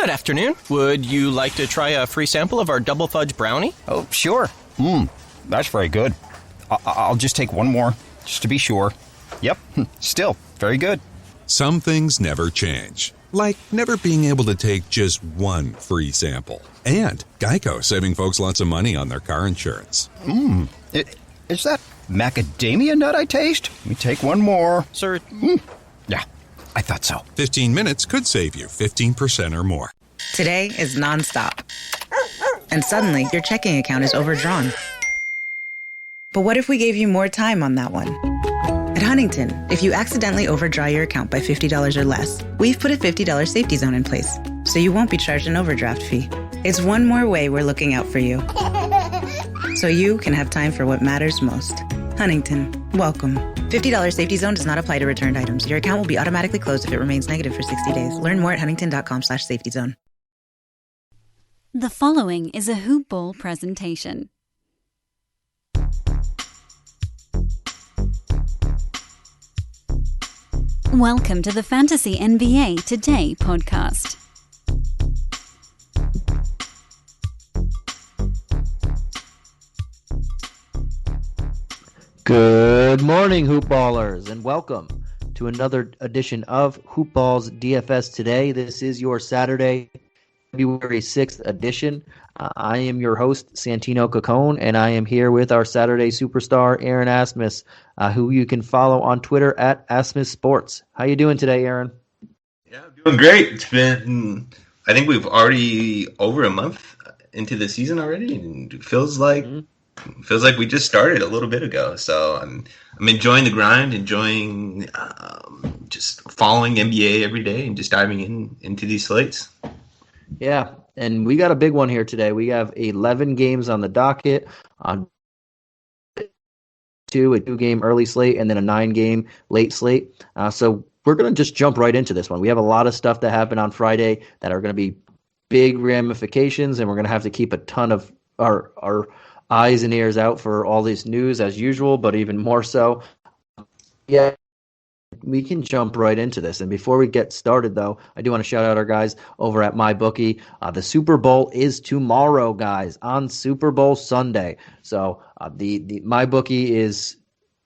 Good afternoon. Would you like to try a free sample of our double fudge brownie? Oh, sure. That's very good. I'll just take one more, just to be sure. Yep, still very good. Some things never change, like never being able to take just one free sample. And Geico saving folks lots of money on their car insurance. Is that macadamia nut I taste? Let me take one more. Sir? Yeah, I thought so. 15 minutes could save you 15% or more. Today is nonstop. And suddenly, your checking account is overdrawn. But what if we gave you more time on that one? At Huntington, if you accidentally overdraw your account by $50 or less, we've put a $50 safety zone in place, so you won't be charged an overdraft fee. It's one more way we're looking out for you, so you can have time for what matters most. Huntington, welcome. $50 safety zone does not apply to returned items. Your account will be automatically closed if it remains negative for 60 days. Learn more at huntington.com/safetyzone. The following is a Hoop Ball presentation. Welcome to the Fantasy NBA Today podcast. Good morning, Hoop Ballers, and welcome to another edition of Hoop Ball's DFS Today. This is your Saturday, February 6th edition. I am your host, Santino and I am here with our Saturday superstar, Aaron Asmus, who you can follow on Twitter at Asmus Sports. How you doing today, Aaron? Yeah, I'm doing great. It's been, I think we've already over a month into the season already, and it feels like we just started a little bit ago. So I'm enjoying the grind, enjoying just following NBA every day and just diving into these slates. Yeah, and we got a big one here today. We have 11 games on the docket, on a 2-game early slate, and then a 9-game late slate. So we're going to just jump right into this one. We have a lot of stuff that happened on Friday that are going to be big ramifications, and we're going to have to keep a ton of our eyes and ears out for all this news as usual, but even more so. Yeah, we can jump right into this. And before we get started, though, I do want to shout out our guys over at MyBookie. The Super Bowl is tomorrow, guys, on Super Bowl Sunday. So the MyBookie is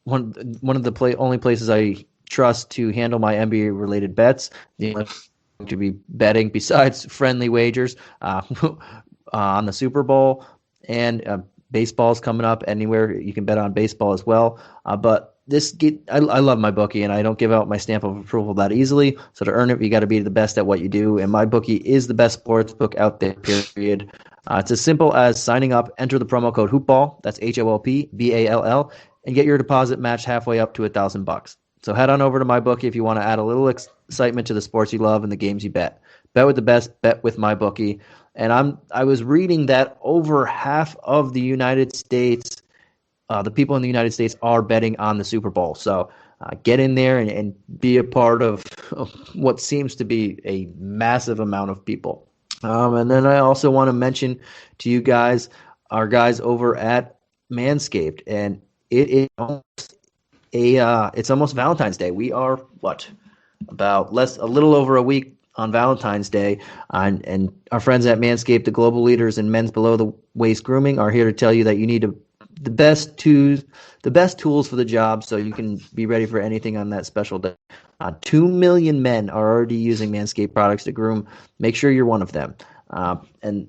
one of the only places I trust to handle my NBA-related bets. To be betting besides friendly wagers on the Super Bowl, and baseball's coming up. Anywhere you can bet on baseball as well. But I love MyBookie, and I don't give out my stamp of approval that easily. So to earn it, you got to be the best at what you do. And MyBookie is the best sports book out there, period. It's as simple as signing up, enter the promo code HoopBall, that's HOOPBALL, and get your deposit matched halfway up to $1,000. So head on over to MyBookie if you want to add a little excitement to the sports you love and the games you bet. Bet with the best, bet with MyBookie. And I was reading that over half of the United States, the people in the United States are betting on the Super Bowl. So get in there and be a part of what seems to be a massive amount of people. And then I also want to mention to you guys, our guys over at Manscaped, and it's almost Valentine's Day. We are a little over a week on Valentine's Day, and our friends at Manscaped, the global leaders in men's below the waist grooming, are here to tell you that you need the best tools for the job, so you can be ready for anything on that special day. 2 million men are already using Manscaped products to groom. Make sure you're one of them. And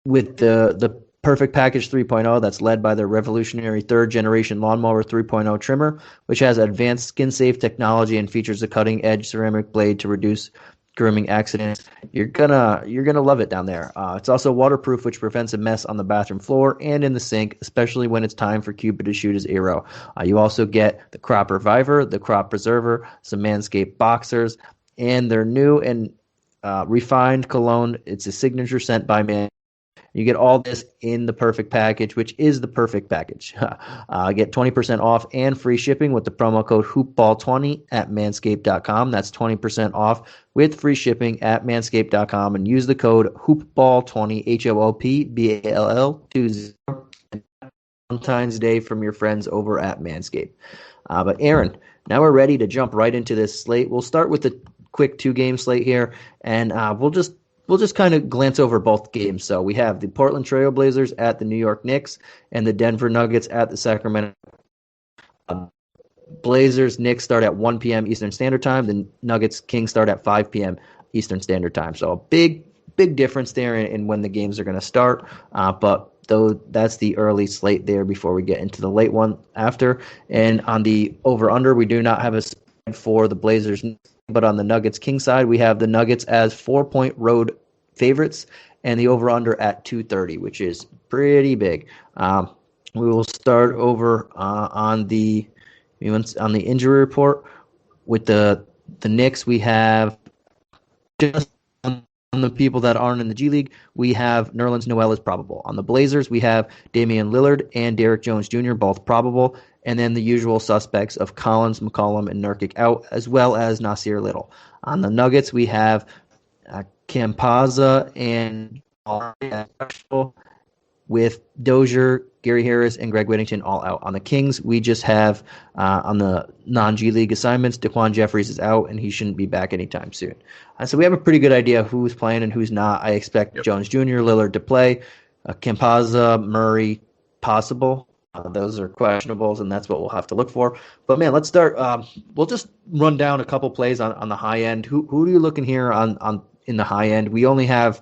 with the Perfect Package 3.0, that's led by their revolutionary third-generation Lawnmower 3.0 trimmer, which has advanced skin-safe technology and features a cutting-edge ceramic blade to reduce grooming accidents. You're gonna love it down there. It's also waterproof, which prevents a mess on the bathroom floor and in the sink, especially when it's time for Cupid to shoot his arrow. You also get the Crop Reviver, the Crop Preserver, some Manscaped boxers, and their new and refined cologne. It's a signature scent by Man. You get all this in the Perfect Package, which is the perfect package. Get 20% off and free shipping with the promo code HoopBall20 at manscaped.com. That's 20% off with free shipping at manscaped.com, and use the code HoopBall20, HOOPBALL20, Valentine's Day from your friends over at Manscaped. But Aaron, now we're ready to jump right into this slate. We'll start with the quick 2-game slate here, and we'll just we'll just kind of glance over both games. So we have the Portland Trail Blazers at the New York Knicks and the Denver Nuggets at the Sacramento. Blazers Knicks start at 1 p.m. Eastern Standard Time. The Nuggets Kings start at 5 p.m. Eastern Standard Time. So a big difference there in when the games are going to start. But though that's the early slate there before we get into the late one after. And on the over-under, we do not have a spread for the Blazers, but on the Nuggets King side, we have the Nuggets as 4-point road favorites and the over-under at 230, which is pretty big. We will start over on the injury report with the Knicks. We have just on the people that aren't in the G League, we have Nerlens Noel is probable. On the Blazers, we have Damian Lillard and Derrick Jones Jr. both probable, and then the usual suspects of Collins, McCollum, and Nurkic out, as well as Nasir Little. On the Nuggets, we have Campazzo and with Dozier, Gary Harris, and Greg Whittington all out. On the Kings, we just have, on the non-G League assignments, Daquan Jeffries is out, and he shouldn't be back anytime soon. So we have a pretty good idea of who's playing and who's not. I expect Jones Jr., Lillard to play, Campazzo, Murray, possible. Those are questionables, and that's what we'll have to look for. But, man, let's start. We'll just run down a couple plays on the high end. Who are you looking here on in the high end? We only have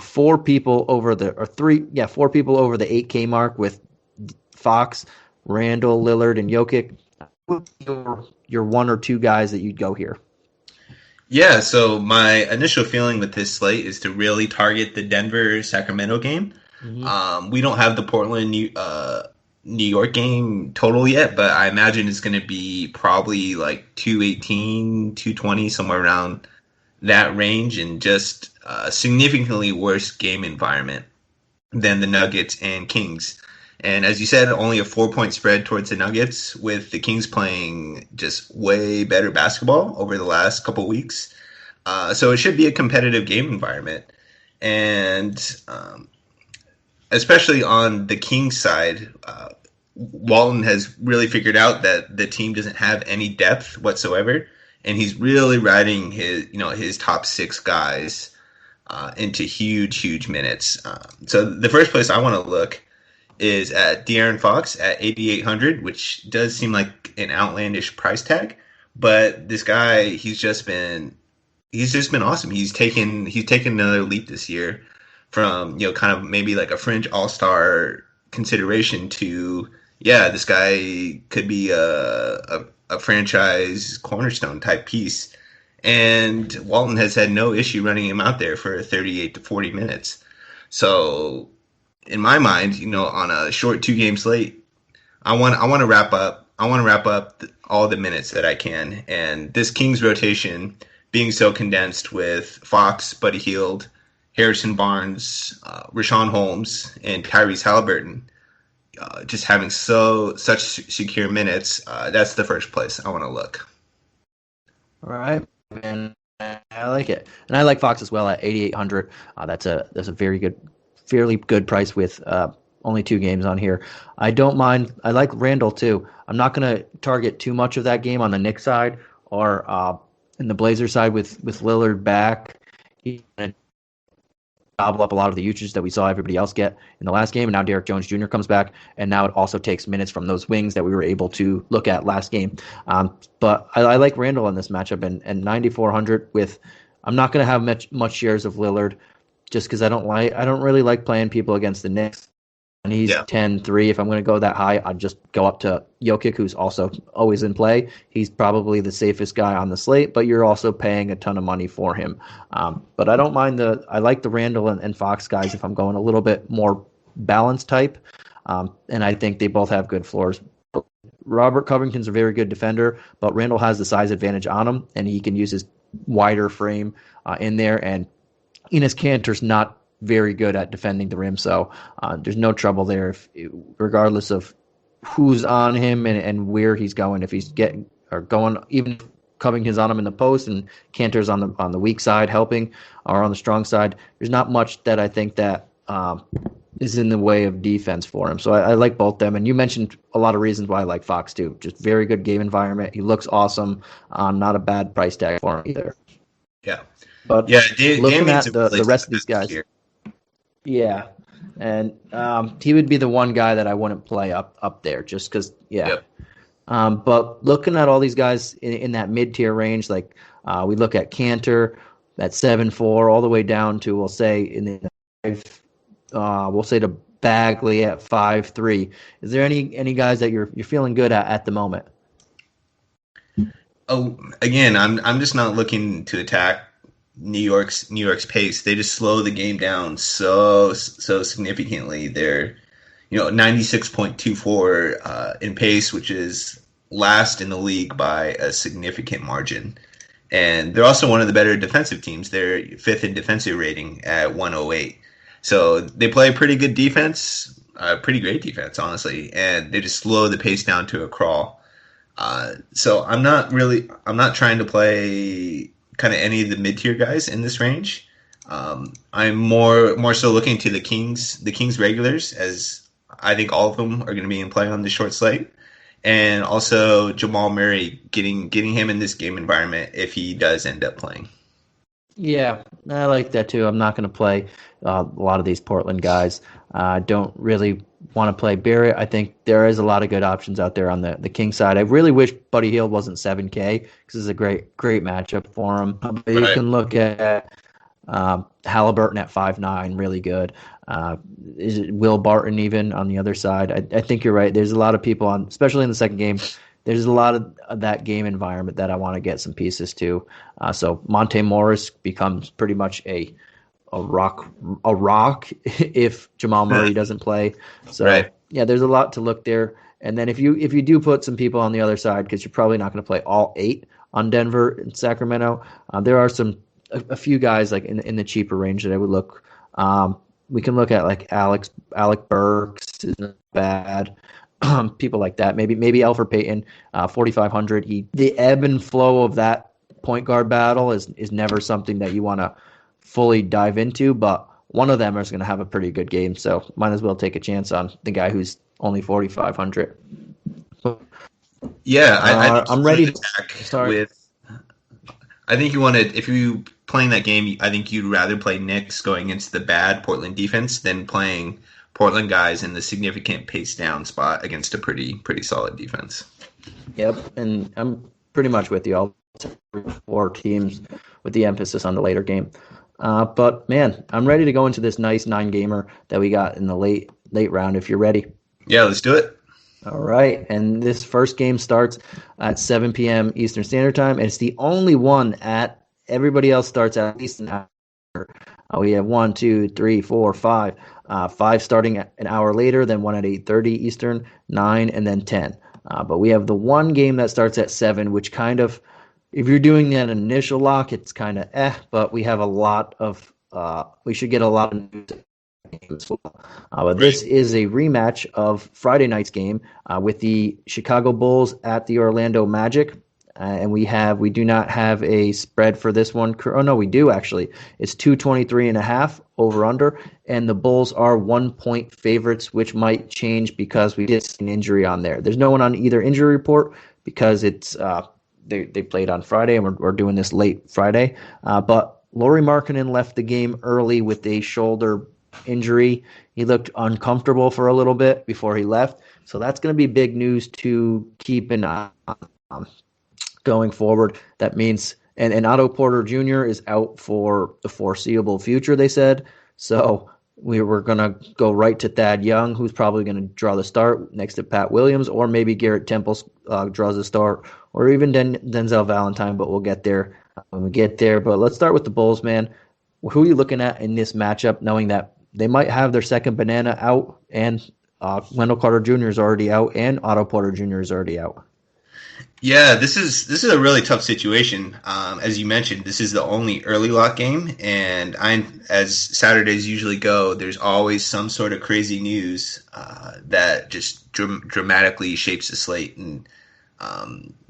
four people over the 8K mark with Fox, Randall, Lillard, and Jokic. Your one or two guys that you'd go here. Yeah, so my initial feeling with this slate is to really target the Denver-Sacramento game. Mm-hmm. We don't have the Portland New York game total yet, but I imagine it's going to be probably like 218, 220, somewhere around that range, and just a significantly worse game environment than the Nuggets and Kings. And as you said, only a 4-point spread towards the Nuggets, with the Kings playing just way better basketball over the last couple weeks. So it should be a competitive game environment. And especially on the Kings side, Walton has really figured out that the team doesn't have any depth whatsoever. And he's really riding his top six guys into huge minutes. So the first place I want to look is at De'Aaron Fox at 8,800, which does seem like an outlandish price tag, but this guy, he's just been awesome. He's taken another leap this year from kind of maybe like a fringe all-star consideration to this guy could be a franchise cornerstone type piece. And Walton has had no issue running him out there for 38 to 40 minutes. So in my mind, on a short 2-game slate, I want to wrap up all the minutes that I can. And this Kings rotation being so condensed with Fox, Buddy Hield, Harrison Barnes, Rashawn Holmes, and Tyrese Halliburton, just having such secure minutes, that's the first place I want to look. All right, and I like it, and I like Fox as well at 8,800. That's a very good, fairly good price with only 2 games on here. I don't mind. I like Randall too. I'm not going to target too much of that game on the Knicks side or in the Blazers side with Lillard back. He's going to gobble up a lot of the usage that we saw everybody else get in the last game, and now Derrick Jones Jr. comes back, and now it also takes minutes from those wings that we were able to look at last game. But I like Randall in this matchup, and 9,400 with. I'm not going to have much shares of Lillard, just because I don't really like playing people against the Knicks. And he's 10-3. If I'm going to go that high, I'd just go up to Jokic, who's also always in play. He's probably the safest guy on the slate, but you're also paying a ton of money for him. But I don't mind I like the Randall and Fox guys if I'm going a little bit more balanced type. And I think they both have good floors. Robert Covington's a very good defender, but Randall has the size advantage on him, and he can use his wider frame in there. And Enes Kanter's not very good at defending the rim, so there's no trouble there regardless of who's on him and where he's going. If he's going, even if Covington's on him in the post and Kanter's on the weak side helping or on the strong side, there's not much that I think that is in the way of defense for him. So I like both them. And you mentioned a lot of reasons why I like Fox too. Just very good game environment. He looks awesome. Not a bad price tag for him either. Yeah. But Yeah, looking Damian's at a really the rest of tough these guys, here. yeah, and he would be the one guy that I wouldn't play up there just because, yeah. Yep. But looking at all these guys in that mid-tier range, like we look at Cantor at 7.4 all the way down to, we'll say, in the we'll say to Bagley at 5.3. Is there any guys that you're feeling good at the moment? Oh, again, I'm just not looking to attack New York's pace. They just slow the game down so significantly. They're 96.24 in pace, which is last in the league by a significant margin. And they're also one of the better defensive teams. They're fifth in defensive rating at 108. So they play pretty good defense, pretty great defense, honestly, and they just slow the pace down to a crawl. So I'm not trying to play kind of any of the mid-tier guys in this range. I'm more so looking to the Kings regulars, as I think all of them are going to be in play on the short slate, and also Jamal Murray, getting him in this game environment if he does end up playing. Yeah, I like that too. I'm not going to play a lot of these Portland guys. I don't really want to play Barrett. I think there is a lot of good options out there on the King side. I really wish Buddy Hield wasn't 7K because it's a great matchup for him. But you can look at Halliburton at 5.9, really good. Is it Will Barton even on the other side? I think you're right. There's a lot of people on, especially in the second game. There's a lot of that game environment that I want to get some pieces to. So Monte Morris becomes pretty much a rock if Jamal Murray doesn't play. So right. Yeah, there's a lot to look there. And then if you do put some people on the other side, because you're probably not going to play all 8 on Denver and Sacramento, there are a few guys like in the cheaper range that I would look. We can look at like Alec Burks isn't bad. People like that. Maybe Elfrid Payton, 4,500. The ebb and flow of that point guard battle is never something that you want to fully dive into, but one of them is going to have a pretty good game, so might as well take a chance on the guy who's only 4,500. Yeah, I'm ready to attack sorry. I think you want to, if you playing that game, I think you'd rather play Knicks going against the bad Portland defense than playing Portland guys in the significant pace down spot against a pretty solid defense. Yep, and I'm pretty much with you. I'll take 4 teams with the emphasis on the later game. But man, I'm ready to go into this nice 9-gamer that we got in the late round. If you're ready. Yeah, let's do it. All right, and this first game starts at 7 p.m. Eastern Standard Time, and it's the only one everybody else starts at least an hour. We have 1, 2, 3, 4, 5. 5 starting an hour later, then 1 at 8:30 Eastern, 9, and then 10. But we have the one game that starts at 7, which kind of, if you're doing that initial lock, it's kind of but we have a lot of, we should get a lot of news games. But this is a rematch of Friday night's game with the Chicago Bulls at the Orlando Magic. And we do not have a spread for this one. Oh, no, we do actually. It's 223.5 over under, and the Bulls are 1-point favorites, which might change because we did see an injury on there. There's no one on either injury report because it's they played on Friday, and we're doing this late Friday. But Lauri Markkanen left the game early with a shoulder injury. He looked uncomfortable for a little bit before he left, so that's going to be big news to keep an eye on. Going forward, that means and Otto Porter Jr. is out for the foreseeable future, they said. So we were going to go right to Thad Young, who's probably going to draw the start next to Pat Williams, or maybe Garrett Temple draws the start, or even Denzel Valentine, but we'll get there when we get there. But let's start with the Bulls, man. Who are you looking at in this matchup, knowing that they might have their second banana out, and Wendell Carter Jr. is already out, and Otto Porter Jr. is already out? Yeah, this is a really tough situation. As you mentioned, this is the only early lock game, and as Saturdays usually go, there's always some sort of crazy news that just dramatically shapes the slate. And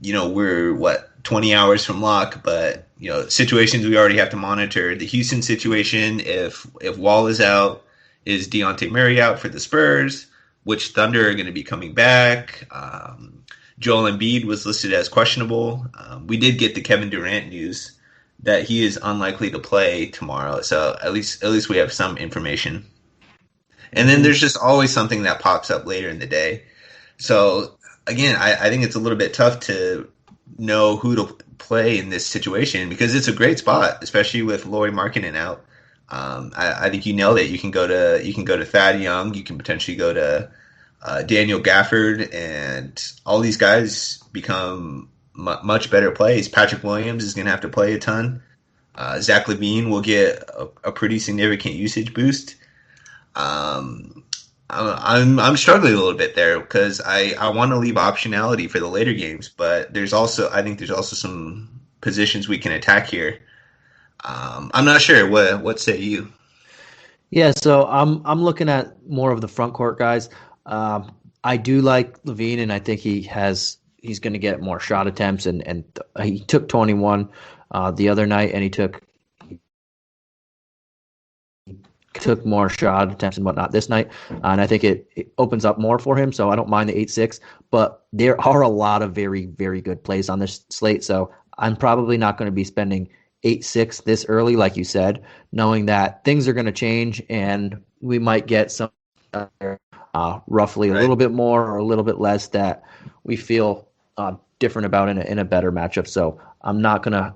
we're 20 hours from lock, but situations we already have to monitor. The Houston situation, if Wall is out, is Dejounte Murray out for the Spurs? Which Thunder are going to be coming back? Joel Embiid was listed as questionable. We did get the Kevin Durant news that he is unlikely to play tomorrow. So at least we have some information. And then there's just always something that pops up later in the day. So again, I think it's a little bit tough to know who to play in this situation because it's a great spot, especially with Lauri Markkanen out. I think you nailed it. You can go to Thad Young. You can potentially go to Daniel Gafford, and all these guys become much better plays. Patrick Williams is going to have to play a ton. Zach LaVine will get a pretty significant usage boost. I'm struggling a little bit there because I want to leave optionality for the later games, but I think there's also some positions we can attack here. I'm not sure. What say you? Yeah, so I'm looking at more of the front court guys. I do like LaVine, and I think he's going to get more shot attempts, and he took 21 the other night, and he took more shot attempts and whatnot this night, and I think it opens up more for him, so I don't mind the 8-6, but there are a lot of very, very good plays on this slate, so I'm probably not going to be spending 8-6 this early, like you said, knowing that things are going to change, and we might get some roughly a little bit more or a little bit less that we feel different about in a better matchup, so I'm not gonna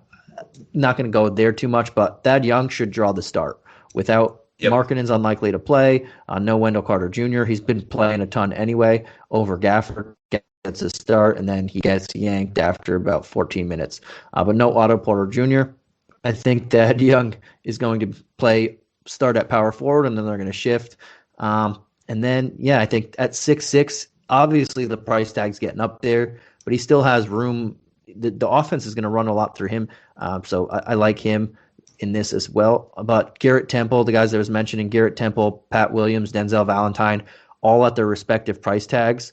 go there too much, but Thad Young should draw the start. Without Markkanen's unlikely to play. No Wendell Carter Jr. He's been playing a ton anyway over Gafford. Gets a start, and then he gets yanked after about 14 minutes. But no Otto Porter Jr. I think that Young is going to start at power forward, and then they're going to shift. And then, I think at 6-6, obviously the price tag's getting up there, but he still has room. The offense is going to run a lot through him. So I like him in this as well. But Garrett Temple, the guys that I was mentioning, Garrett Temple, Pat Williams, Denzel Valentine, all at their respective price tags.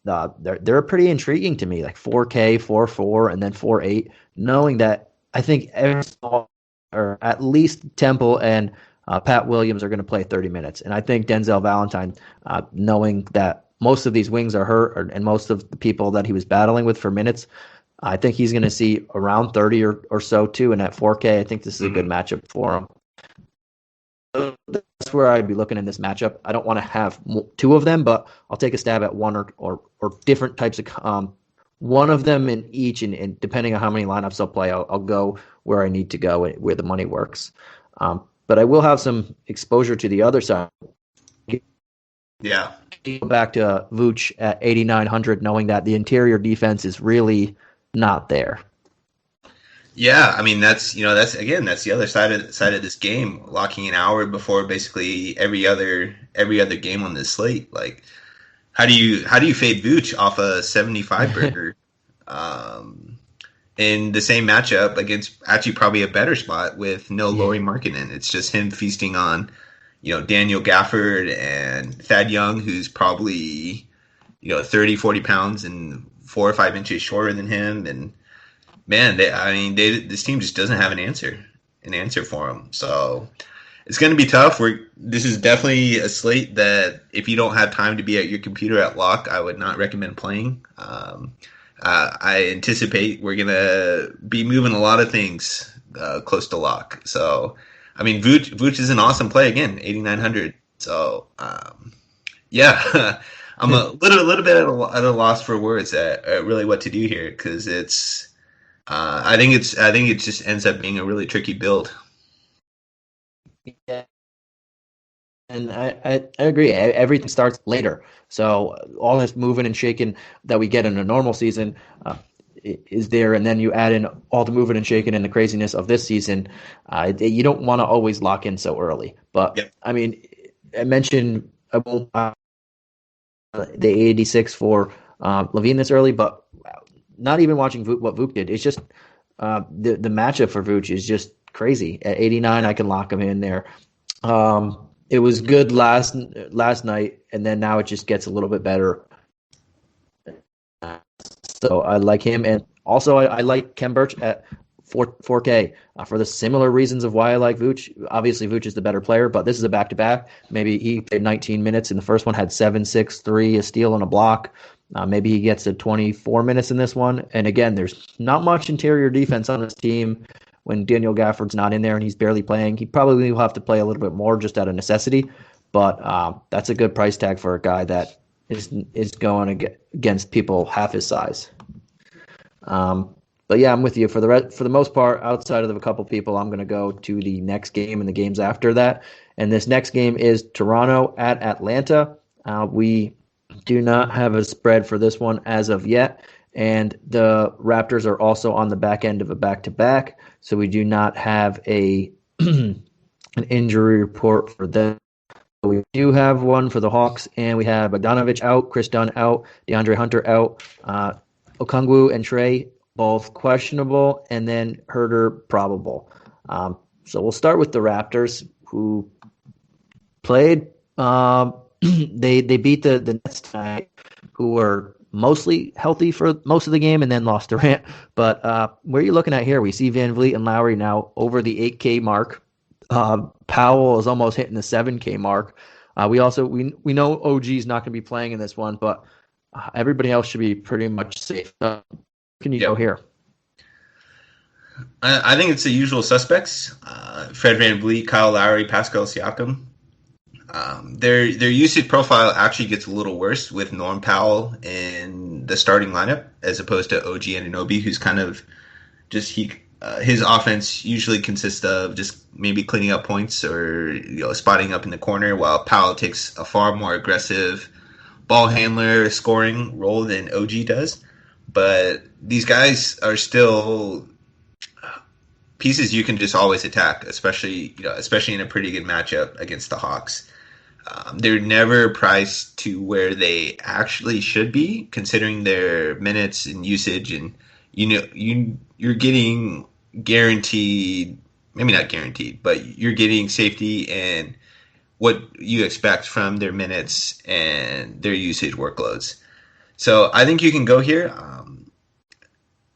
They're pretty intriguing to me, like 4K, 4.4, and then 4.8, knowing that I think or at least Temple and Pat Williams are going to play 30 minutes. And I think Denzel Valentine, knowing that most of these wings are hurt, and most of the people that he was battling with for minutes, I think he's going to see around 30 or so too. And at 4K, I think this is a good matchup for him. So that's where I'd be looking in this matchup. I don't want to have two of them, but I'll take a stab at one or different types of one of them in each. And depending on how many lineups I'll play, I'll go where I need to go, where the money works. But I will have some exposure to the other side. Yeah. Go back to Vooch at 8,900, knowing that the interior defense is really not there. Yeah, I mean that's the other side of this game. Locking an hour before basically every other game on this slate. Like, how do you fade Vooch off a 75 burger? In the same matchup against actually probably a better spot with no Lauri Markkanen. It's just him feasting on, Daniel Gafford and Thad Young, who's probably, 30, 40 pounds and 4 or 5 inches shorter than him. And man, this team just doesn't have an answer for him. So it's going to be tough. This is definitely a slate that if you don't have time to be at your computer at lock, I would not recommend playing. I anticipate we're going to be moving a lot of things close to lock. So, I mean, Vooch is an awesome play again, 8,900. So, yeah, I'm a little bit at a loss for words at really what to do here because it's. I think it just ends up being a really tricky build. Yeah. And I agree. Everything starts later. So all this moving and shaking that we get in a normal season is there. And then you add in all the moving and shaking and the craziness of this season. You don't want to always lock in so early. But, I mean, I mentioned the 86 for LaVine this early, but not even watching what Vooch did. It's just the matchup for Vooch is just crazy. At 89, I can lock him in there. It was good last night, and then now it just gets a little bit better. So I like him, and also I like Kem Birch at 4K for the similar reasons of why I like Vooch. Obviously, Vooch is the better player, but this is a back-to-back. Maybe he played 19 minutes in the first one, had 7, 6, 3, a steal, and a block. Maybe he gets to 24 minutes in this one. And again, there's not much interior defense on this team. when Daniel Gafford's not in there and he's barely playing. He probably will have to play a little bit more just out of necessity, but that's a good price tag for a guy that is going against people half his size. But yeah, I'm with you. For the most part, outside of a couple people, I'm going to go to the next game and the games after that. And this next game is Toronto at Atlanta. We do not have a spread for this one as of yet. And the Raptors are also on the back end of a back-to-back, so we do not have an injury report for them. We do have one for the Hawks, and we have Bogdanovic out, Chris Dunn out, DeAndre Hunter out, Okongwu and Trey both questionable, and then Herder probable. So we'll start with the Raptors, who played. They beat the Nets tonight, who were mostly healthy for most of the game and then lost Durant. But where are you looking at here? We see Van Vliet and Lowry now over the 8K mark. Powell is almost hitting the 7K mark. We know OG's not going to be playing in this one, but everybody else should be pretty much safe. Can you go here? I think it's the usual suspects: Fred Van Vliet, Kyle Lowry, Pascal Siakam. Their usage profile actually gets a little worse with Norm Powell in the starting lineup as opposed to OG Anunoby, who's kind of just his offense usually consists of just maybe cleaning up points or spotting up in the corner, while Powell takes a far more aggressive ball handler scoring role than OG does. But these guys are still pieces you can just always attack, especially in a pretty good matchup against the Hawks. They're never priced to where they actually should be, considering their minutes and usage, and you're getting guaranteed, maybe not guaranteed, but you're getting safety and what you expect from their minutes and their usage workloads. So I think you can go here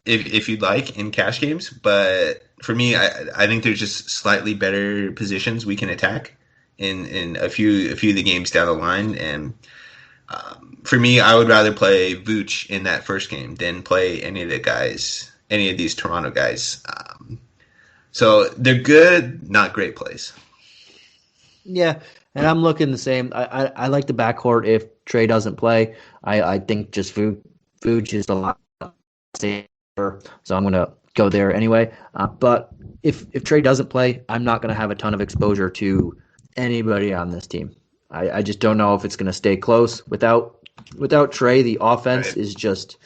if you'd like in cash games, but for me, I think there's just slightly better positions we can attack in a few of the games down the line. And for me, I would rather play Vooch in that first game than play any of these Toronto guys. So they're good, not great plays. Yeah, and I'm looking the same. I like the backcourt if Trey doesn't play. I think just Vooch is a lot safer, so I'm going to go there anyway. But if Trey doesn't play, I'm not going to have a ton of exposure to anybody on this team. I just don't know if it's going to stay close. Without Trey, the offense is just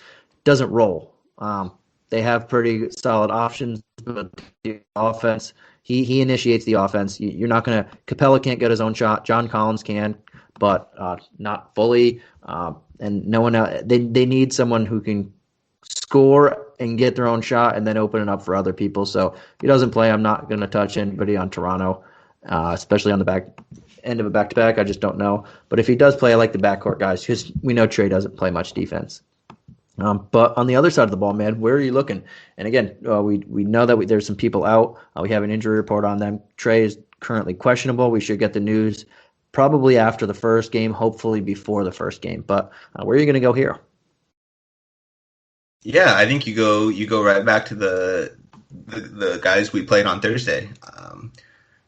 doesn't roll. They have pretty solid options, but the offense, he initiates the offense. You're not going to – Capella can't get his own shot. John Collins can, but not fully. And no one else – they need someone who can score and get their own shot and then open it up for other people. So if he doesn't play, I'm not going to touch anybody on Toronto, especially on the back end of a back-to-back. I just don't know. But if he does play, I like the backcourt guys because we know Trey doesn't play much defense. But on the other side of the ball, man, where are you looking? And again, we know that there's some people out. We have an injury report on them. Trey is currently questionable. We should get the news probably after the first game, hopefully before the first game. But where are you going to go here? Yeah, I think you go right back to the guys we played on Thursday.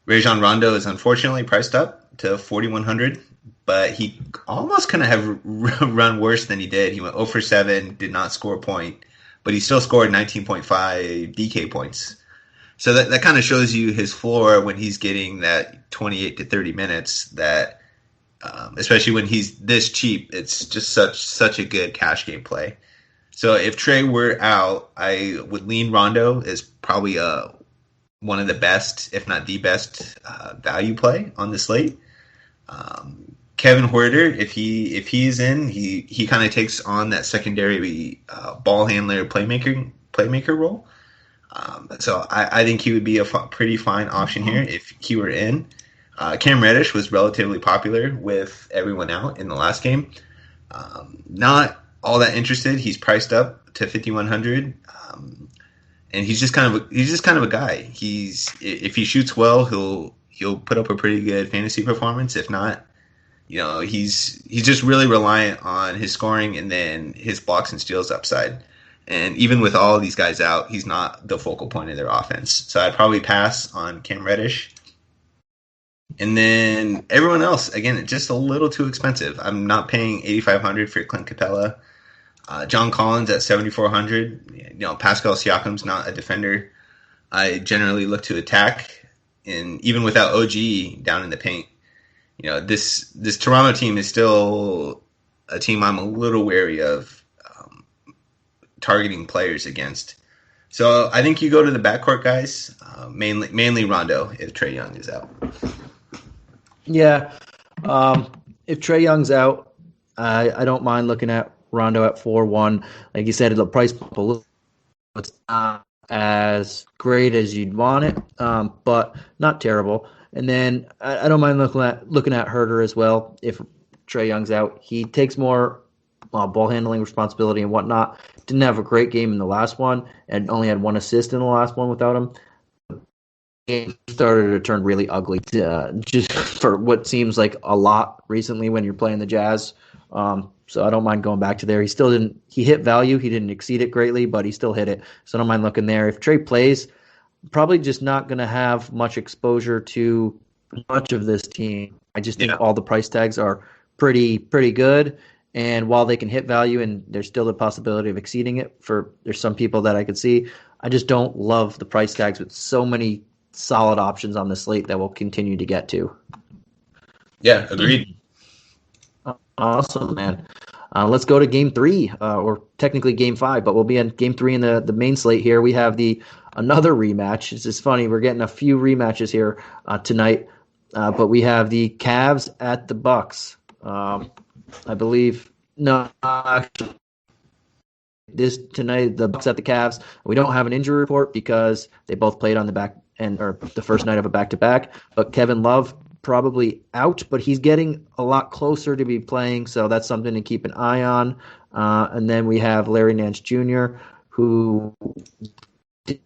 Rajon Rondo is unfortunately priced up to 4,100, but he almost kind of have run worse than he did. He went 0 for 7, did not score a point, but he still scored 19.5 DK points. So that kind of shows you his floor when he's getting that 28 to 30 minutes. That especially when he's this cheap, it's just such a good cash game play. So if Trey were out, I would lean Rondo as probably one of the best, if not the best, value play on the slate. Kevin Huerter, if he's in, he kind of takes on that secondary ball handler playmaker role. So I think he would be a pretty fine option here if he were in. Cam Reddish was relatively popular with everyone out in the last game. Not all that interested. He's priced up to 5,100, and he's just kind of a guy. If he shoots well, he'll put up a pretty good fantasy performance. If not, he's just really reliant on his scoring and then his blocks and steals upside. And even with all of these guys out, he's not the focal point of their offense. So I'd probably pass on Cam Reddish. And then everyone else, again, it's just a little too expensive. I'm not paying $8,500 for Clint Capella. John Collins at $7,400. Pascal Siakam's not a defender. I generally look to attack, and even without OG down in the paint, this Toronto team is still a team I'm a little wary of targeting players against. So I think you go to the backcourt guys, mainly Rondo if Trae Young is out. Yeah, if Trae Young's out, I don't mind looking at Rondo at 4-1. Like you said, the price bump a little. It's not as great as you'd want it, but not terrible. And then I don't mind looking at Herter as well. If Trae Young's out, he takes more ball handling responsibility and whatnot. Didn't have a great game in the last one, and only had one assist in the last one without him. Game started to turn really ugly, just for what seems like a lot recently when you're playing the Jazz. So I don't mind going back to there. He still didn't. He hit value. He didn't exceed it greatly, but he still hit it. So I don't mind looking there. If Trae plays, probably just not going to have much exposure to much of this team. I just think all the price tags are pretty good. And while they can hit value, and there's still the possibility of exceeding it there's some people that I could see, I just don't love the price tags with so many solid options on the slate that we'll continue to get to. Yeah, agreed. Awesome, man. Let's go to game 3, or technically game 5, but we'll be in game 3 in the main slate here. We have another rematch. This is funny. We're getting a few rematches here tonight, but we have the Cavs at the Bucks. I believe actually this tonight the Bucks at the Cavs. We don't have an injury report because they both played on the back end or the first night of a back-to-back. But Kevin Love probably out, but he's getting a lot closer to be playing, so that's something to keep an eye on. And then we have Larry Nance Jr., who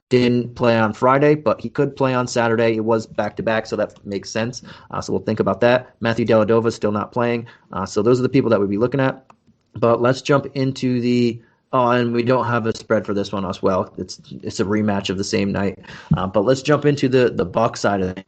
didn't play on Friday, but he could play on Saturday. It was back-to-back, so that makes sense. So we'll think about that. Matthew Dellavedova still not playing. So those are the people that we'd be looking at. But let's jump into and we don't have a spread for this one as well. It's a rematch of the same night. But let's jump into the Bucks side of things.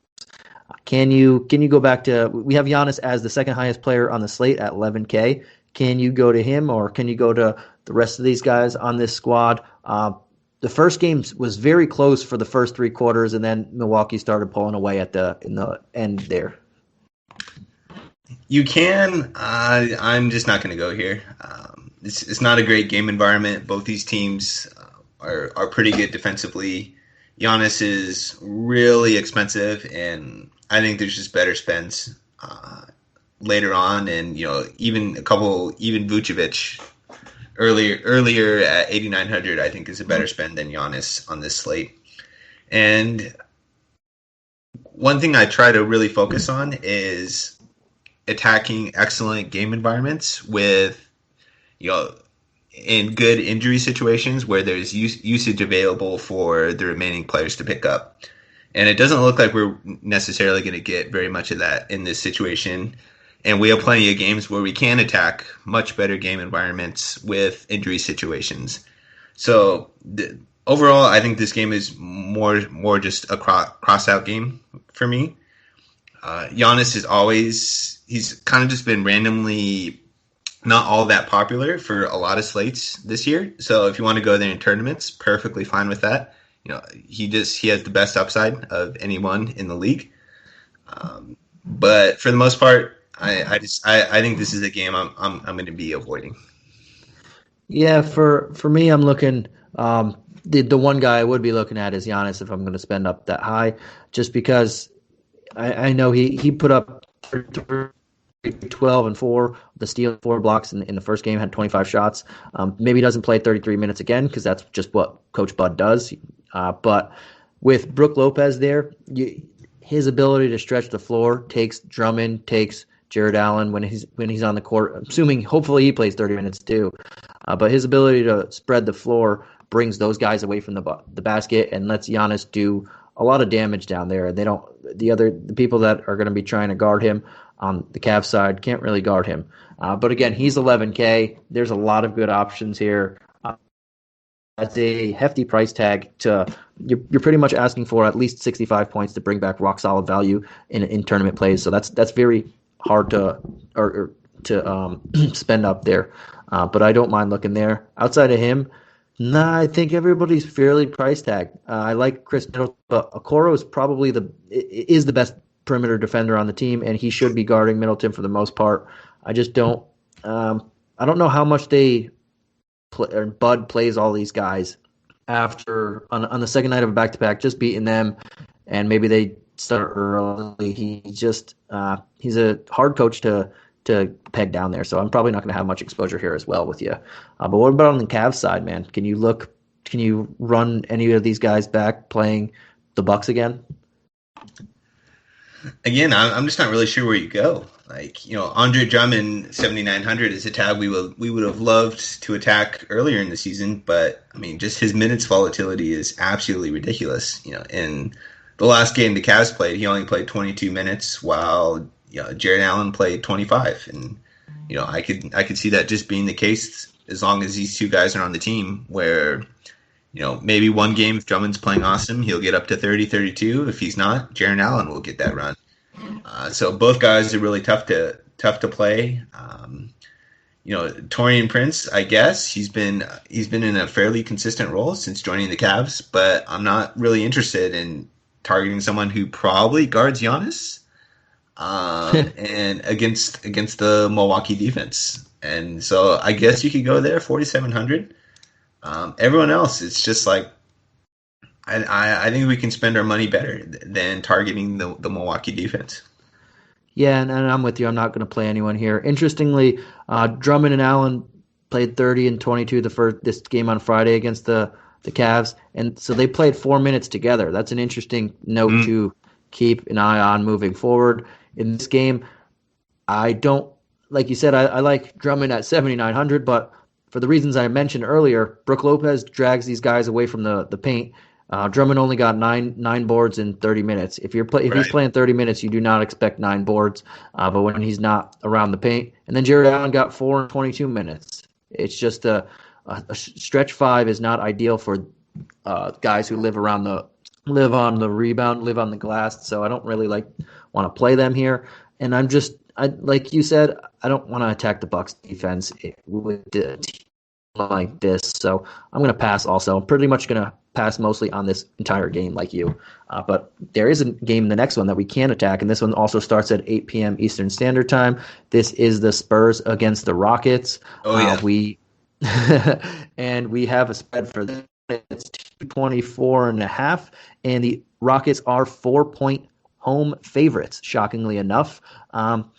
Can you go back to, we have Giannis as the second highest player on the slate at 11K. Can you go to him, or can you go to the rest of these guys on this squad? The first game was very close for the first 3 quarters, and then Milwaukee started pulling away in the end there. You can. I'm just not going to go here. It's not a great game environment. Both these teams are pretty good defensively. Giannis is really expensive, and I think there's just better spends later on, and even Vucevic earlier at 8,900, I think is a better spend than Giannis on this slate. And one thing I try to really focus on is attacking excellent game environments with, in good injury situations where there's usage available for the remaining players to pick up. And it doesn't look like we're necessarily going to get very much of that in this situation. And we have plenty of games where we can attack much better game environments with injury situations. So overall, I think this game is more just a cross-out game for me. Giannis he's kind of just been randomly not all that popular for a lot of slates this year. So if you want to go there in tournaments, perfectly fine with that. He has the best upside of anyone in the league. But for the most part, I think this is a game I'm going to be avoiding. Yeah, for me, I'm looking. The one guy I would be looking at is Giannis if I'm going to spend up that high, just because I know he put up 12 and 4, the steal, 4 blocks in the first game, had 25 shots. Maybe he doesn't play 33 minutes again because that's just what Coach Bud does. But with Brook Lopez there, his ability to stretch the floor takes Drummond, takes Jared Allen when he's on the court. Assuming, hopefully, he plays 30 minutes too. But his ability to spread the floor brings those guys away from the basket and lets Giannis do a lot of damage down there. The people that are going to be trying to guard him on the Cavs side can't really guard him. But again, he's 11K. There's a lot of good options here. That's a hefty price tag. You're pretty much asking for at least 65 points to bring back rock solid value in tournament plays. So that's very hard to spend up there. But I don't mind looking there. Outside of him, nah, I think everybody's fairly price tag. I like Chris Middleton, but Okoro is the best perimeter defender on the team, and he should be guarding Middleton for the most part. I just don't. I don't know how much Bud plays all these guys after on the second night of a back-to-back, just beating them, and maybe they start early. He's a hard coach to peg down there, so I'm probably not going to have much exposure here as well with you. But what about on the Cavs side, man? Can you run any of these guys back playing the Bucks again? Again, I'm just not really sure where you go. Andre Drummond 7,900 is a tab we would have loved to attack earlier in the season, but I mean, just his minutes volatility is absolutely ridiculous. In the last game the Cavs played, he only played 22 minutes, while Jared Allen played 25, and I could see that just being the case as long as these two guys are on the team, where maybe one game if Drummond's playing awesome, he'll get up to 30, 32. If he's not, Jared Allen will get that run. So both guys are really tough to play. Taurean Prince, I guess he's been in a fairly consistent role since joining the Cavs, but I'm not really interested in targeting someone who probably guards Giannis and against the Milwaukee defense. And so I guess you could go there, 4,700. Everyone else, it's just like I think we can spend our money better than targeting the Milwaukee defense. Yeah, and I'm with you. I'm not going to play anyone here. Interestingly, Drummond and Allen played 30 and 22 this game on Friday against the Cavs, and so they played 4 minutes together. That's an interesting note to keep an eye on moving forward. In this game, I don't, like you said, I like Drummond at 7,900, but for the reasons I mentioned earlier, Brook Lopez drags these guys away from the paint. Drummond only got nine boards in 30 minutes. If he's playing 30 minutes, you do not expect 9 boards. But when he's not around the paint, and then Jared Allen got 4 in 22 minutes. It's just a stretch 5 is not ideal for guys who live on the rebound, live on the glass. So I don't really want to play them here. And like you said, I don't want to attack the Bucks defense with the team like this. So I'm going to pass also. I'm pretty much going to pass mostly on this entire game like you. But there is a game, the next one, that we can attack, and this one also starts at 8 p.m. Eastern Standard Time. This is the Spurs against the Rockets. Oh, yeah. And we have a spread for this. It's 224.5, and the Rockets are 4-point home favorites, shockingly enough. On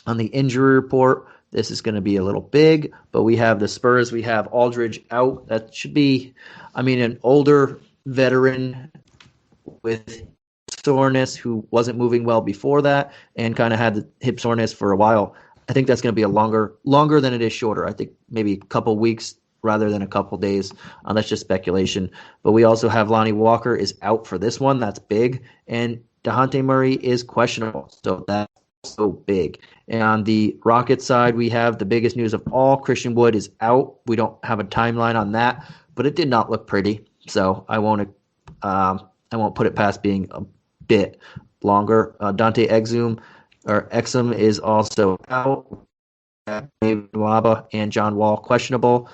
the injury report, this is going to be a little big, but we have the Spurs. We have Aldridge out. That should be, an older veteran with soreness who wasn't moving well before that and kind of had the hip soreness for a while. I think that's going to be a longer than it is shorter. I think maybe a couple weeks rather than a couple days. That's just speculation. But we also have Lonnie Walker is out for this one. That's big. And DeJounte Murray is questionable. So that's so big. And on the Rockets side, we have the biggest news of all. Christian Wood is out. We don't have a timeline on that, but it did not look pretty. So I won't put it past being a bit longer. Dante Exum is also out. David Nwaba and John Wall questionable.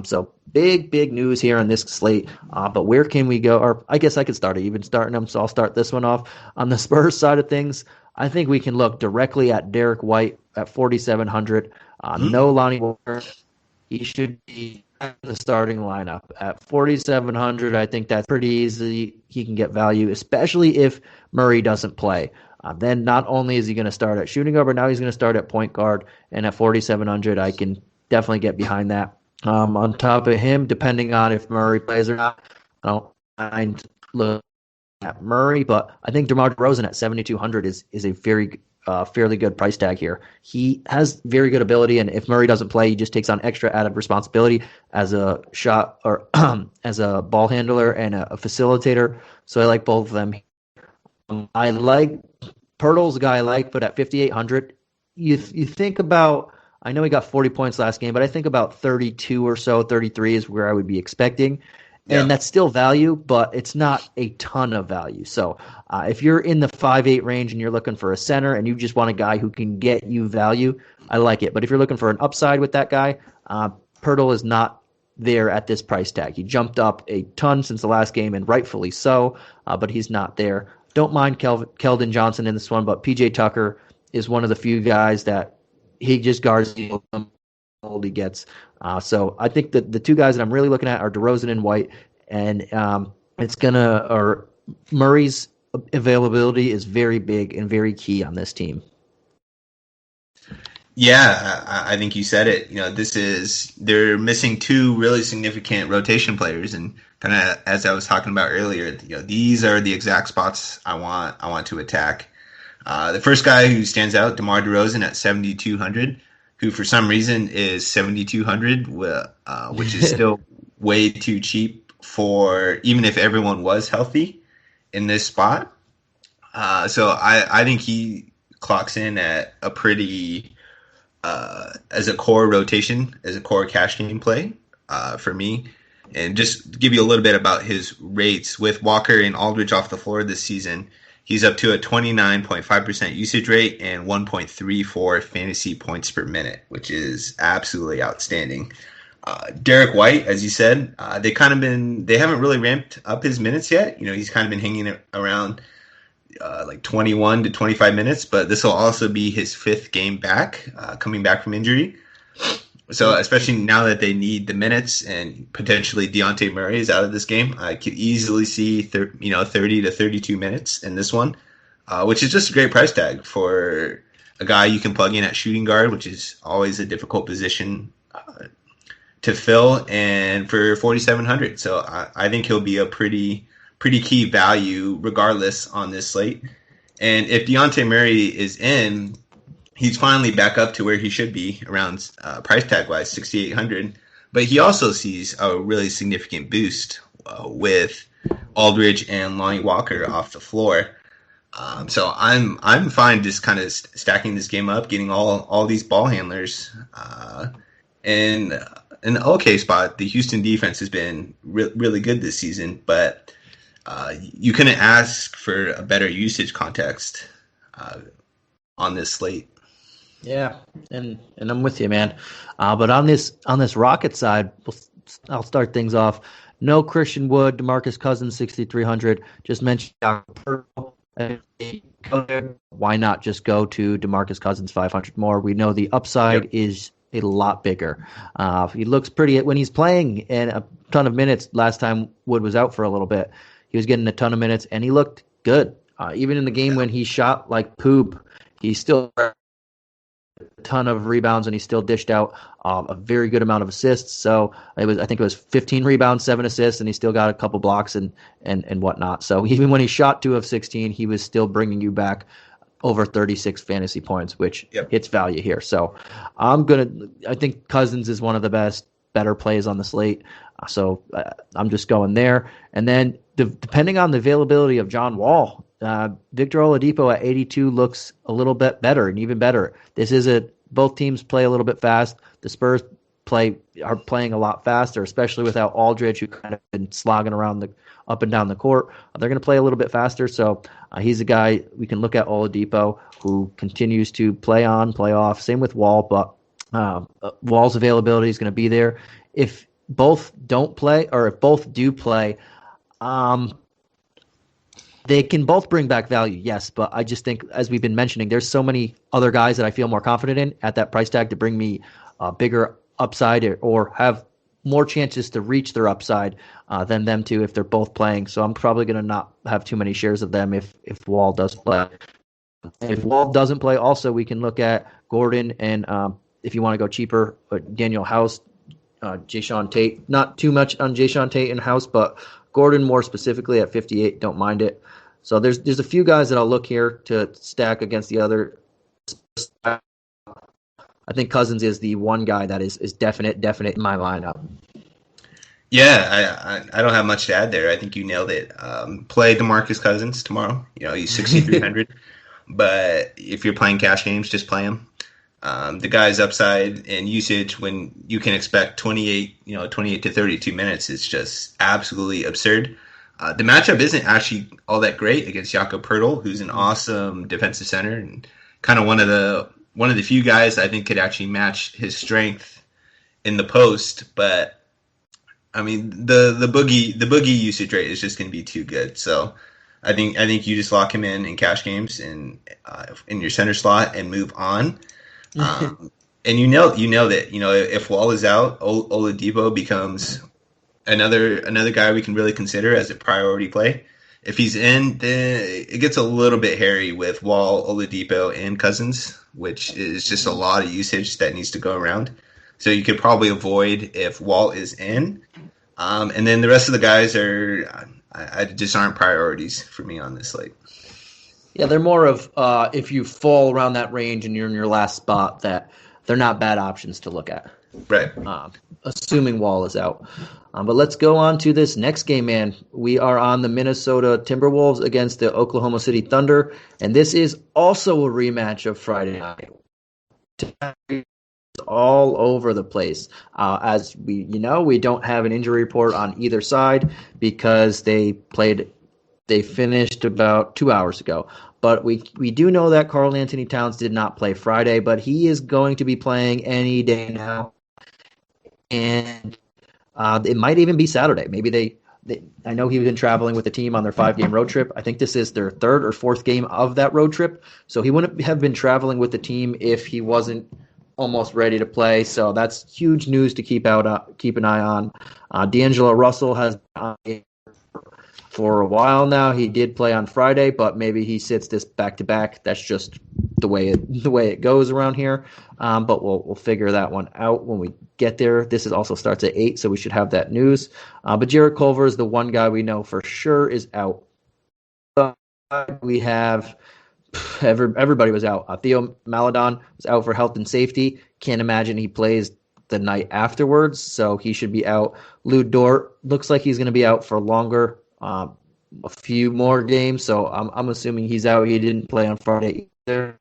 So big news here on this slate. But where can we go? Or I guess I could start it. You've been starting them, so I'll start this one off. On the Spurs side of things, I think we can look directly at Derek White at 4,700. No Lonnie Walker. He should be in the starting lineup at 4,700. I think that's pretty easy. He can get value, especially if Murray doesn't play. Then not only is he going to start at shooting guard, but now he's going to start at point guard. And at 4,700, I can definitely get behind that. On top of him, depending on if Murray plays or not, I don't mind looking at Murray, but I think DeMar DeRozan at 7,200 is a very fairly good price tag here. He has very good ability, and if Murray doesn't play, he just takes on extra added responsibility as a shot or as a ball handler and a facilitator. So I like both of them. I like Pirtle's a guy I like, but at 5,800, you think about I know he got 40 points last game, but I think about 32 or so, 33 is where I would be expecting. And that's still value, but it's not a ton of value. So if you're in the 5'8 range and you're looking for a center and you just want a guy who can get you value, I like it. But if you're looking for an upside with that guy, Pirtle is not there at this price tag. He jumped up a ton since the last game, and rightfully so, but he's not there. Don't mind Keldon Johnson in this one, but PJ Tucker is one of the few guys that he just guards the old he gets. So I think that the two guys that I'm really looking at are DeRozan and White, and Murray's availability is very big and very key on this team. Yeah, I think you said it. They're missing two really significant rotation players, and kind of as I was talking about earlier, these are the exact spots I want to attack. The first guy who stands out, DeMar DeRozan at 7,200, who for some reason is 7,200, which is still way too cheap for even if everyone was healthy in this spot. So I think he clocks in at a pretty as a core rotation, as a core cash game play for me. And just to give you a little bit about his rates, with Walker and Aldridge off the floor this season, he's up to a 29.5% usage rate and 1.34 fantasy points per minute, which is absolutely outstanding. Derek White, as you said, they haven't really ramped up his minutes yet. He's kind of been hanging around like 21 to 25 minutes, but this will also be his fifth game back, coming back from injury. So especially now that they need the minutes and potentially Dejounte Murray is out of this game, I could easily see 30 to 32 minutes in this one, which is just a great price tag for a guy you can plug in at shooting guard, which is always a difficult position to fill, and for 4,700. So I think he'll be a pretty key value regardless on this slate. And if Dejounte Murray is in, he's finally back up to where he should be around price tag wise, 6,800. But he also sees a really significant boost with Aldridge and Lonnie Walker off the floor. So I'm fine just kind of stacking this game up, getting all these ball handlers. And in the okay spot, the Houston defense has been really good this season, but you couldn't ask for a better usage context on this slate. Yeah, and I'm with you, man. But on this Rocket side, I'll start things off. No Christian Wood, DeMarcus Cousins, 6,300. Just mentioned Purple. Why not just go to DeMarcus Cousins, 500 more? We know the upside is a lot bigger. He looks pretty when he's playing in a ton of minutes. Last time Wood was out for a little bit, he was getting a ton of minutes, and he looked good. Even in the game when he shot like poop, he still had a ton of rebounds, and he still dished out a very good amount of assists. So I think it was 15 rebounds, 7 assists, and he still got a couple blocks and whatnot. So even when he shot 2 of 16, he was still bringing you back over 36 fantasy points, which hits value here. So I think Cousins is one of the better plays on the slate. So I'm just going there. And then depending on the availability of John Wall, Victor Oladipo at 82 looks a little bit better and even better. Both teams play a little bit fast. The Spurs are playing a lot faster, especially without Aldridge, who kind of been slogging around up and down the court. They're going to play a little bit faster, so he's a guy we can look at. Oladipo, who continues to play on, play off. Same with Wall, but Wall's availability is going to be there. If both don't play, or if both do play, they can both bring back value, yes, but I just think, as we've been mentioning, there's so many other guys that I feel more confident in at that price tag to bring me a bigger upside or have more chances to reach their upside than them two if they're both playing. So I'm probably going to not have too many shares of them if Wall does play. If Wall doesn't play, also we can look at Gordon and if you want to go cheaper, Daniel House, Jayshawn Tate. Not too much on Jayshawn Tate and House, but Gordon more specifically at 58. Don't mind it. So there's a few guys that I'll look here to stack against the other. I think Cousins is the one guy that is definite in my lineup. Yeah, I don't have much to add there. I think you nailed it. Play DeMarcus Cousins tomorrow. He's 6,300. But if you're playing cash games, just play him. The guy's upside and usage when you can expect 28 to 32 minutes is just absolutely absurd. The matchup isn't actually all that great against Jakob Poeltl, who's an awesome defensive center and kind of one of the few guys I think could actually match his strength in the post. But I mean, the boogie usage rate is just going to be too good. So I think you just lock him in cash games and in your center slot and move on. And you know that if Wall is out, Oladipo becomes another guy we can really consider as a priority play. If he's in, then it gets a little bit hairy with Wall, Oladipo, and Cousins, which is just a lot of usage that needs to go around. So you could probably avoid if Wall is in, and then the rest of the guys I just aren't priorities for me on this slate. Yeah, they're more of if you fall around that range and you're in your last spot, that they're not bad options to look at. Right. Assuming Wall is out. But let's go on to this next game, man. We are on the Minnesota Timberwolves against the Oklahoma City Thunder, and this is also a rematch of Friday night. All over the place. As we don't have an injury report on either side because they finished about 2 hours ago. But we do know that Karl Anthony Towns did not play Friday, but he is going to be playing any day now. And it might even be Saturday. Maybe I know he's been traveling with the team on their 5-game road trip. I think this is their 3rd or 4th game of that road trip. So he wouldn't have been traveling with the team if he wasn't almost ready to play. So that's huge news to keep an eye on. D'Angelo Russell has been on for a while now. He did play on Friday, but maybe he sits this back-to-back. That's just the way it goes around here. But we'll figure that one out when we get there. This also starts at 8, so we should have that news. But Jarrett Culver is the one guy we know for sure is out. We have everybody was out. Theo Maledon was out for health and safety. Can't imagine he plays the night afterwards, so he should be out. Lou Dort looks like he's going to be out for longer. A few more games, so I'm assuming he's out. He didn't play on Friday either.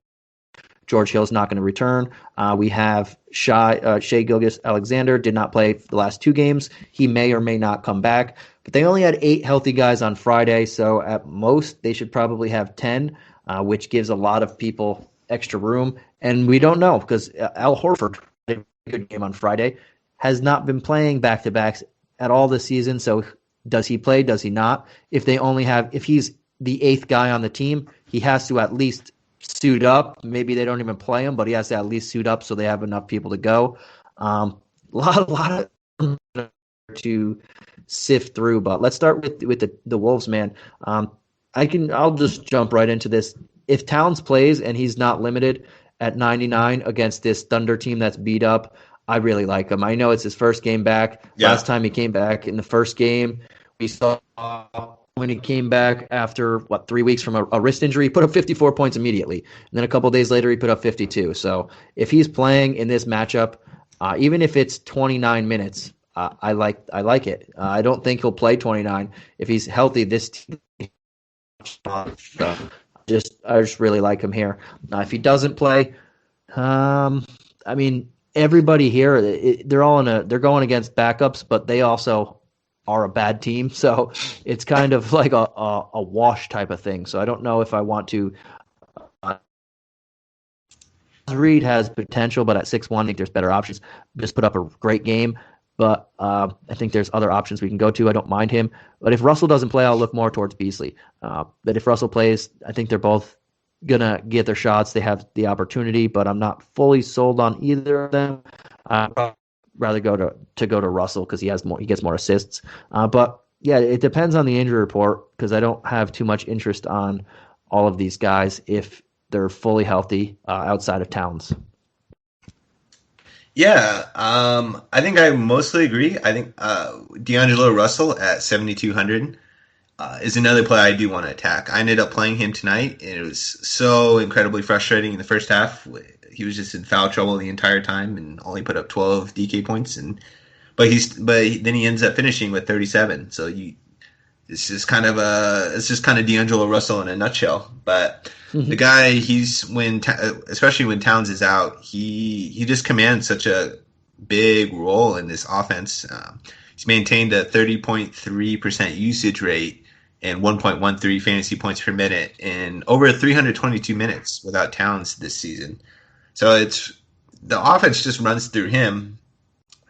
George Hill's not going to return. We have Shai Gilgeous-Alexander did not play for the last 2 games. He may or may not come back, but they only had 8 healthy guys on Friday, so at most they should probably have 10, which gives a lot of people extra room. And we don't know because Al Horford had a good game on Friday, has not been playing back-to-backs at all this season, so does he play? Does he not? If he's the 8th guy on the team, he has to at least suit up. Maybe they don't even play him, but he has to at least suit up so they have enough people to go. A lot of to sift through. But let's start with the Wolves, man. I'll just jump right into this. If Towns plays and he's not limited at 99 against this Thunder team that's beat up, I really like him. I know it's his first game back. Yeah. Last time he came back in the first game, we saw when he came back after 3 weeks from a wrist injury, he put up 54 points immediately. And then a couple of days later, he put up 52. So if he's playing in this matchup, even if it's 29 minutes, I like it. I don't think he'll play 29 if he's healthy. This team, I just really like him here. If he doesn't play, I mean, everybody here, they're going against backups, but they also are a bad team. So it's kind of like a wash type of thing. So I don't know if I want to. Reed has potential, but at 6'1", I think there's better options. Just put up a great game, but I think there's other options we can go to. I don't mind him. But if Russell doesn't play, I'll look more towards Beasley. But if Russell plays, I think they're both gonna get their shots. They have the opportunity, but I'm not fully sold on either of them. I'd rather go to Russell because he gets more assists. But yeah, it depends on the injury report because I don't have too much interest on all of these guys if they're fully healthy outside of Towns. Yeah, I think I mostly agree. I think D'Angelo Russell at 7,200 is another play I do want to attack. I ended up playing him tonight, and it was so incredibly frustrating in the first half. He was just in foul trouble the entire time and only put up 12 DK points. But then he ends up finishing with 37. So it's just kind of D'Angelo Russell in a nutshell. But the guy, especially when Towns is out, he just commands such a big role in this offense. He's maintained a 30.3% usage rate and 1.13 fantasy points per minute in over 322 minutes without Towns this season. So the offense just runs through him.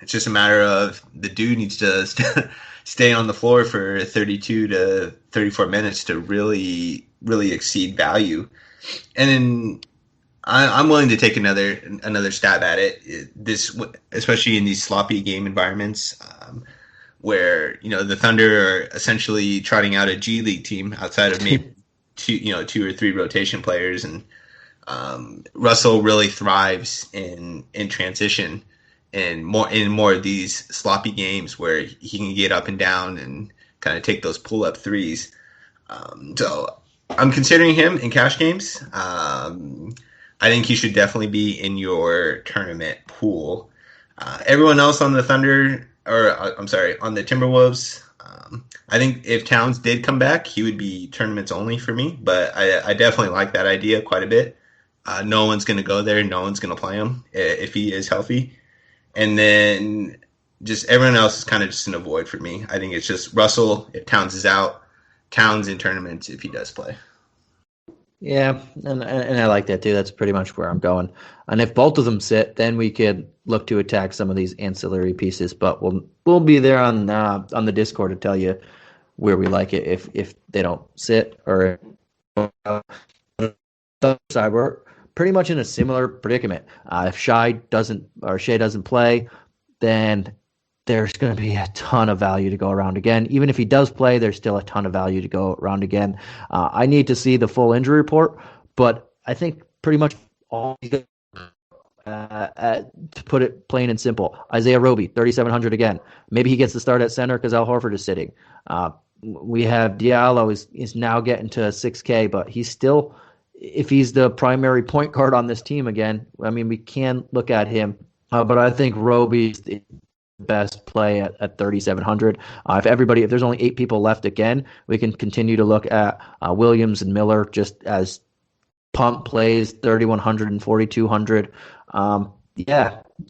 It's just a matter of the dude needs to stay on the floor for 32 to 34 minutes to really, really exceed value. And then I'm willing to take another stab at it. This, especially in these sloppy game environments, where the Thunder are essentially trotting out a G League team outside of maybe two or three rotation players, and Russell really thrives in transition and more of these sloppy games where he can get up and down and kind of take those pull up threes. So I'm considering him in cash games. I think he should definitely be in your tournament pool. Everyone else on the Thunder, on the Timberwolves, I think if Towns did come back, he would be tournaments only for me. But I definitely like that idea quite a bit. No one's going to go there. No one's going to play him if he is healthy. And then just everyone else is kind of just an avoid for me. I think it's just Russell if Towns is out, Towns in tournaments if he does play. Yeah, and I like that too. That's pretty much where I'm going. And if both of them sit, then we could look to attack some of these ancillary pieces. But we'll be there on the Discord to tell you where we like it if they don't sit or side. We're pretty much in a similar predicament. If Shai doesn't play, then there's going to be a ton of value to go around again. Even if he does play, there's still a ton of value to go around again. I need to see the full injury report, but I think pretty much all to put it plain and simple, Isaiah Roby, 3,700 again. Maybe he gets the start at center because Al Horford is sitting. We have Diallo is now getting to 6K, but he's still, if he's the primary point guard on this team again, I mean, we can look at him, but I think Roby's the best play at 3,700. If there's only 8 people left again, we can continue to look at Williams and Miller just as pump plays, 3,100 and 4,200.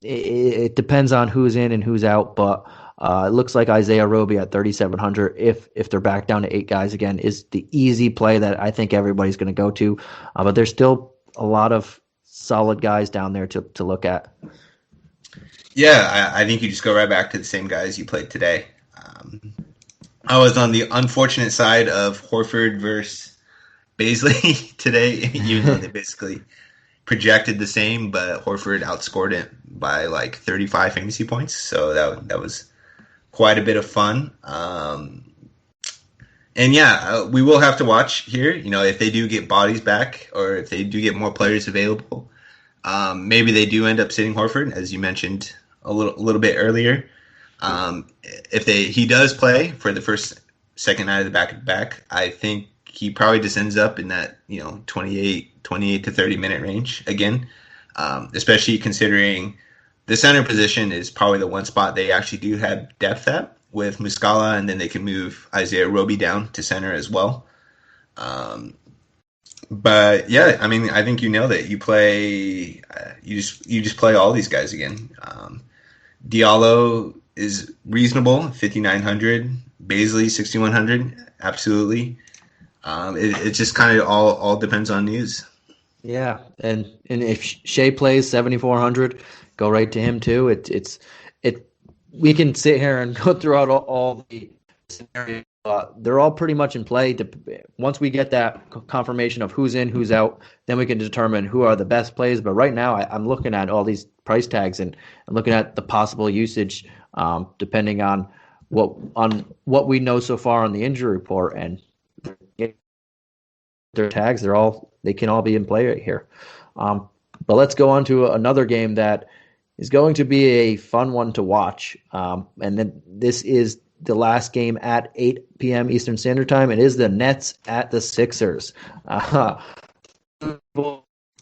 It depends on who's in and who's out, but it looks like Isaiah Roby at 3,700, if they're back down to 8 guys again, is the easy play that I think everybody's going to go to. But there's still a lot of solid guys down there to look at. Yeah, I think you just go right back to the same guys you played today. I was on the unfortunate side of Horford versus Bazley today, even though they basically projected the same, but Horford outscored it by like 35 fantasy points. So that was quite a bit of fun. We will have to watch here, if they do get bodies back or if they do get more players available. Maybe they do end up sitting Horford, as you mentioned a little bit earlier. If he does play for the second night of the back-to-back, I think he probably just ends up in that 28 to 30 minute range again, especially considering the center position is probably the one spot they actually do have depth at with Muscala, and then they can move Isaiah Roby down to center as well. But yeah, I mean, I think you nailed it. You play, you just play all these guys again. Diallo is reasonable, 5,900. Bazley, 6,100. Absolutely. It just kind of all depends on news. Yeah, and if Shea plays 7,400, go right to him too. We can sit here and go throughout all the scenarios. They're all pretty much in play. Once we get that confirmation of who's in, who's out, then we can determine who are the best plays. But right now, I'm looking at all these price tags and I'm looking at the possible usage, depending on what we know so far on the injury report, and their tags. They can all be in play right here. But let's go on to another game that is going to be a fun one to watch. And then this is the last game at 8 p.m. Eastern Standard Time. It is the Nets at the Sixers.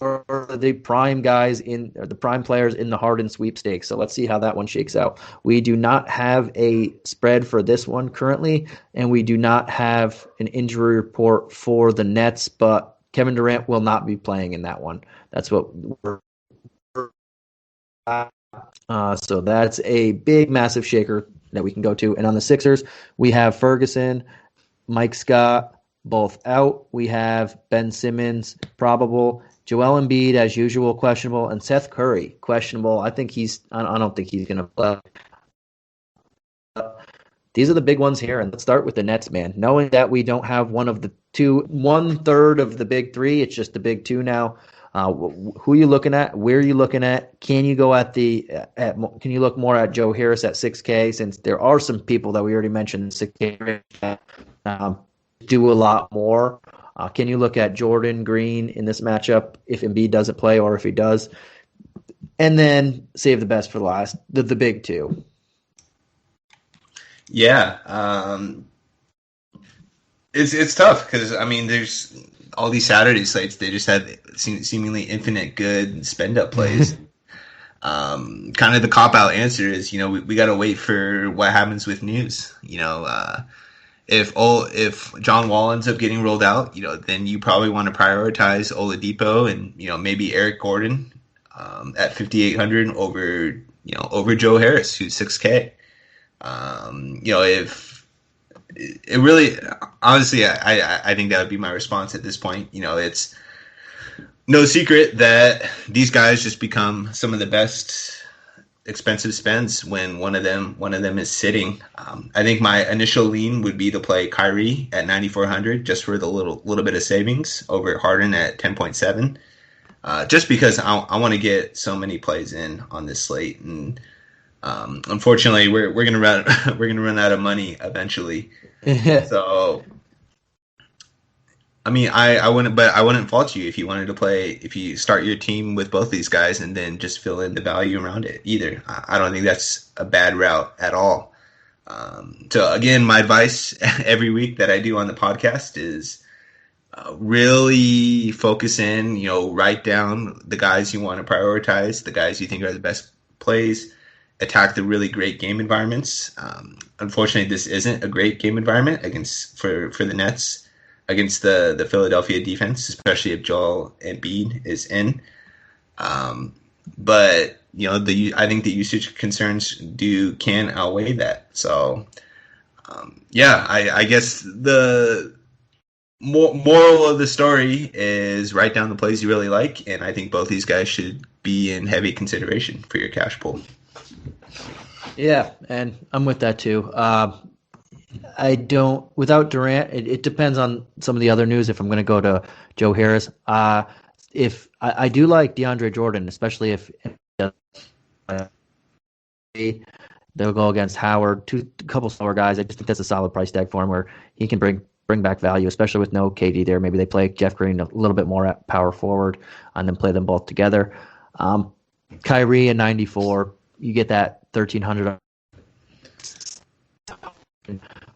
the prime guys or the prime players in the Harden sweepstakes. So let's see how that one shakes out. We do not have a spread for this one currently, and we do not have an injury report for the Nets, but Kevin Durant will not be playing in that one. That's what we're so that's a big, massive shaker that we can go to. And on the Sixers, we have Ferguson, Mike Scott, both out. We have Ben Simmons, probable. Joel Embiid, as usual, questionable. And Seth Curry, questionable. I don't think he's going to play. These are the big ones here. And let's start with the Nets, man. Knowing that we don't have one third of the big three, it's just the big two now. Who are you looking at? Where are you looking at? Can you go can you look more at Joe Harris at 6K, since there are some people that we already mentioned 6K do a lot more? Can you look at Jordan Green in this matchup if Embiid doesn't play, or if he does? And then save the best for last, the big two. Yeah. It's tough because, I mean, there's all these Saturday slates. They just have seemingly infinite good spend-up plays. Kind of the cop-out answer is, we got to wait for what happens with news. If John Wall ends up getting rolled out, then you probably want to prioritize Oladipo and maybe Eric Gordon at 5,800 over Joe Harris, who's 6K. If it really, honestly, I think that would be my response at this point. It's no secret that these guys just become some of the best expensive spends when one of them is sitting. I think my initial lean would be to play Kyrie at 9,400 just for the little bit of savings over Harden at 10.7. Just because I want to get so many plays in on this slate, and unfortunately we're gonna run out of money eventually. So, I mean, I wouldn't fault you if you start your team with both these guys and then just fill in the value around it either. I don't think that's a bad route at all. So again, my advice every week that I do on the podcast is really focus in, write down the guys you want to prioritize, the guys you think are the best plays, attack the really great game environments. Unfortunately, this isn't a great game environment for the Nets against the Philadelphia defense, especially if Joel Embiid is in. But I think the usage concerns can outweigh that. So I guess the moral of the story is write down the plays you really like, and I think both these guys should be in heavy consideration for your cash pool. Yeah, and I'm with that too. Without Durant, it depends on some of the other news if I'm going to go to Joe Harris. If I do like DeAndre Jordan, especially if they'll go against Howard, a couple slower guys. I just think that's a solid price tag for him where he can bring back value, especially with no KD there. Maybe they play Jeff Green a little bit more at power forward and then play them both together. Kyrie at 94, you get that 1,300.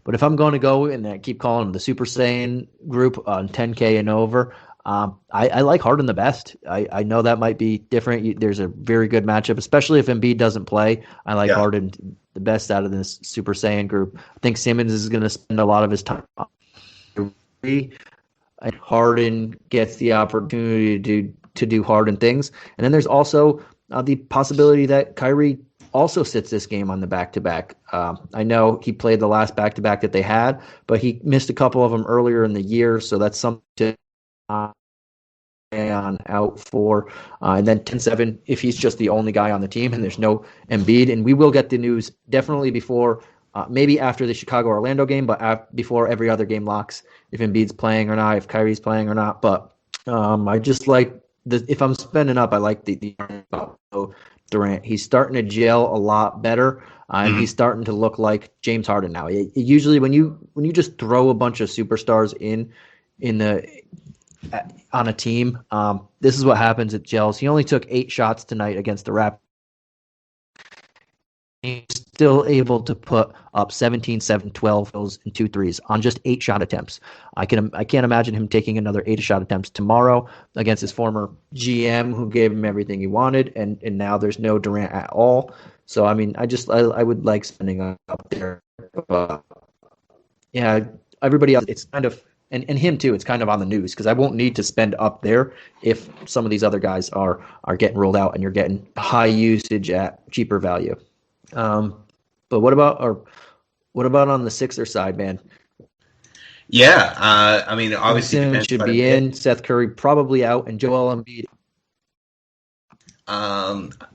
But if I'm going to go and I keep calling them the Super Saiyan group on 10K and over, I like Harden the best. I know that might be different. There's a very good matchup, especially if Embiid doesn't play. I like Harden the best out of this Super Saiyan group. I think Simmons is going to spend a lot of his time on and Harden gets the opportunity to do Harden things. And then there's also the possibility that Kyrie also sits this game on the back-to-back. I know he played the last back-to-back that they had, but he missed a couple of them earlier in the year, so that's something to on out for. And then 10-7, if he's just the only guy on the team and there's no Embiid. And we will get the news definitely before, maybe after the Chicago-Orlando game, but before every other game locks, if Embiid's playing or not, if Kyrie's playing or not. But I just like, if I'm spending up, I like the Durant. He's starting to gel a lot better, and he's starting to look like James Harden now. Usually, when you just throw a bunch of superstars on a team, this is what happens. It gels. He only took 8 shots tonight against the Raptors. He still able to put up 17, 7, 12 and 2 threes on just 8 shot attempts. I can't imagine him taking another 8 shot attempts tomorrow against his former GM who gave him everything he wanted, and now there's no Durant at all. So I mean, I would like spending up there. Yeah, everybody else, it's kind of, and him too, it's kind of on the news because I won't need to spend up there if some of these other guys are getting rolled out and you're getting high usage at cheaper value. But what about on the Sixer side, man? Yeah, I mean, obviously Simmons should be in. Seth Curry probably out, and Joel Embiid.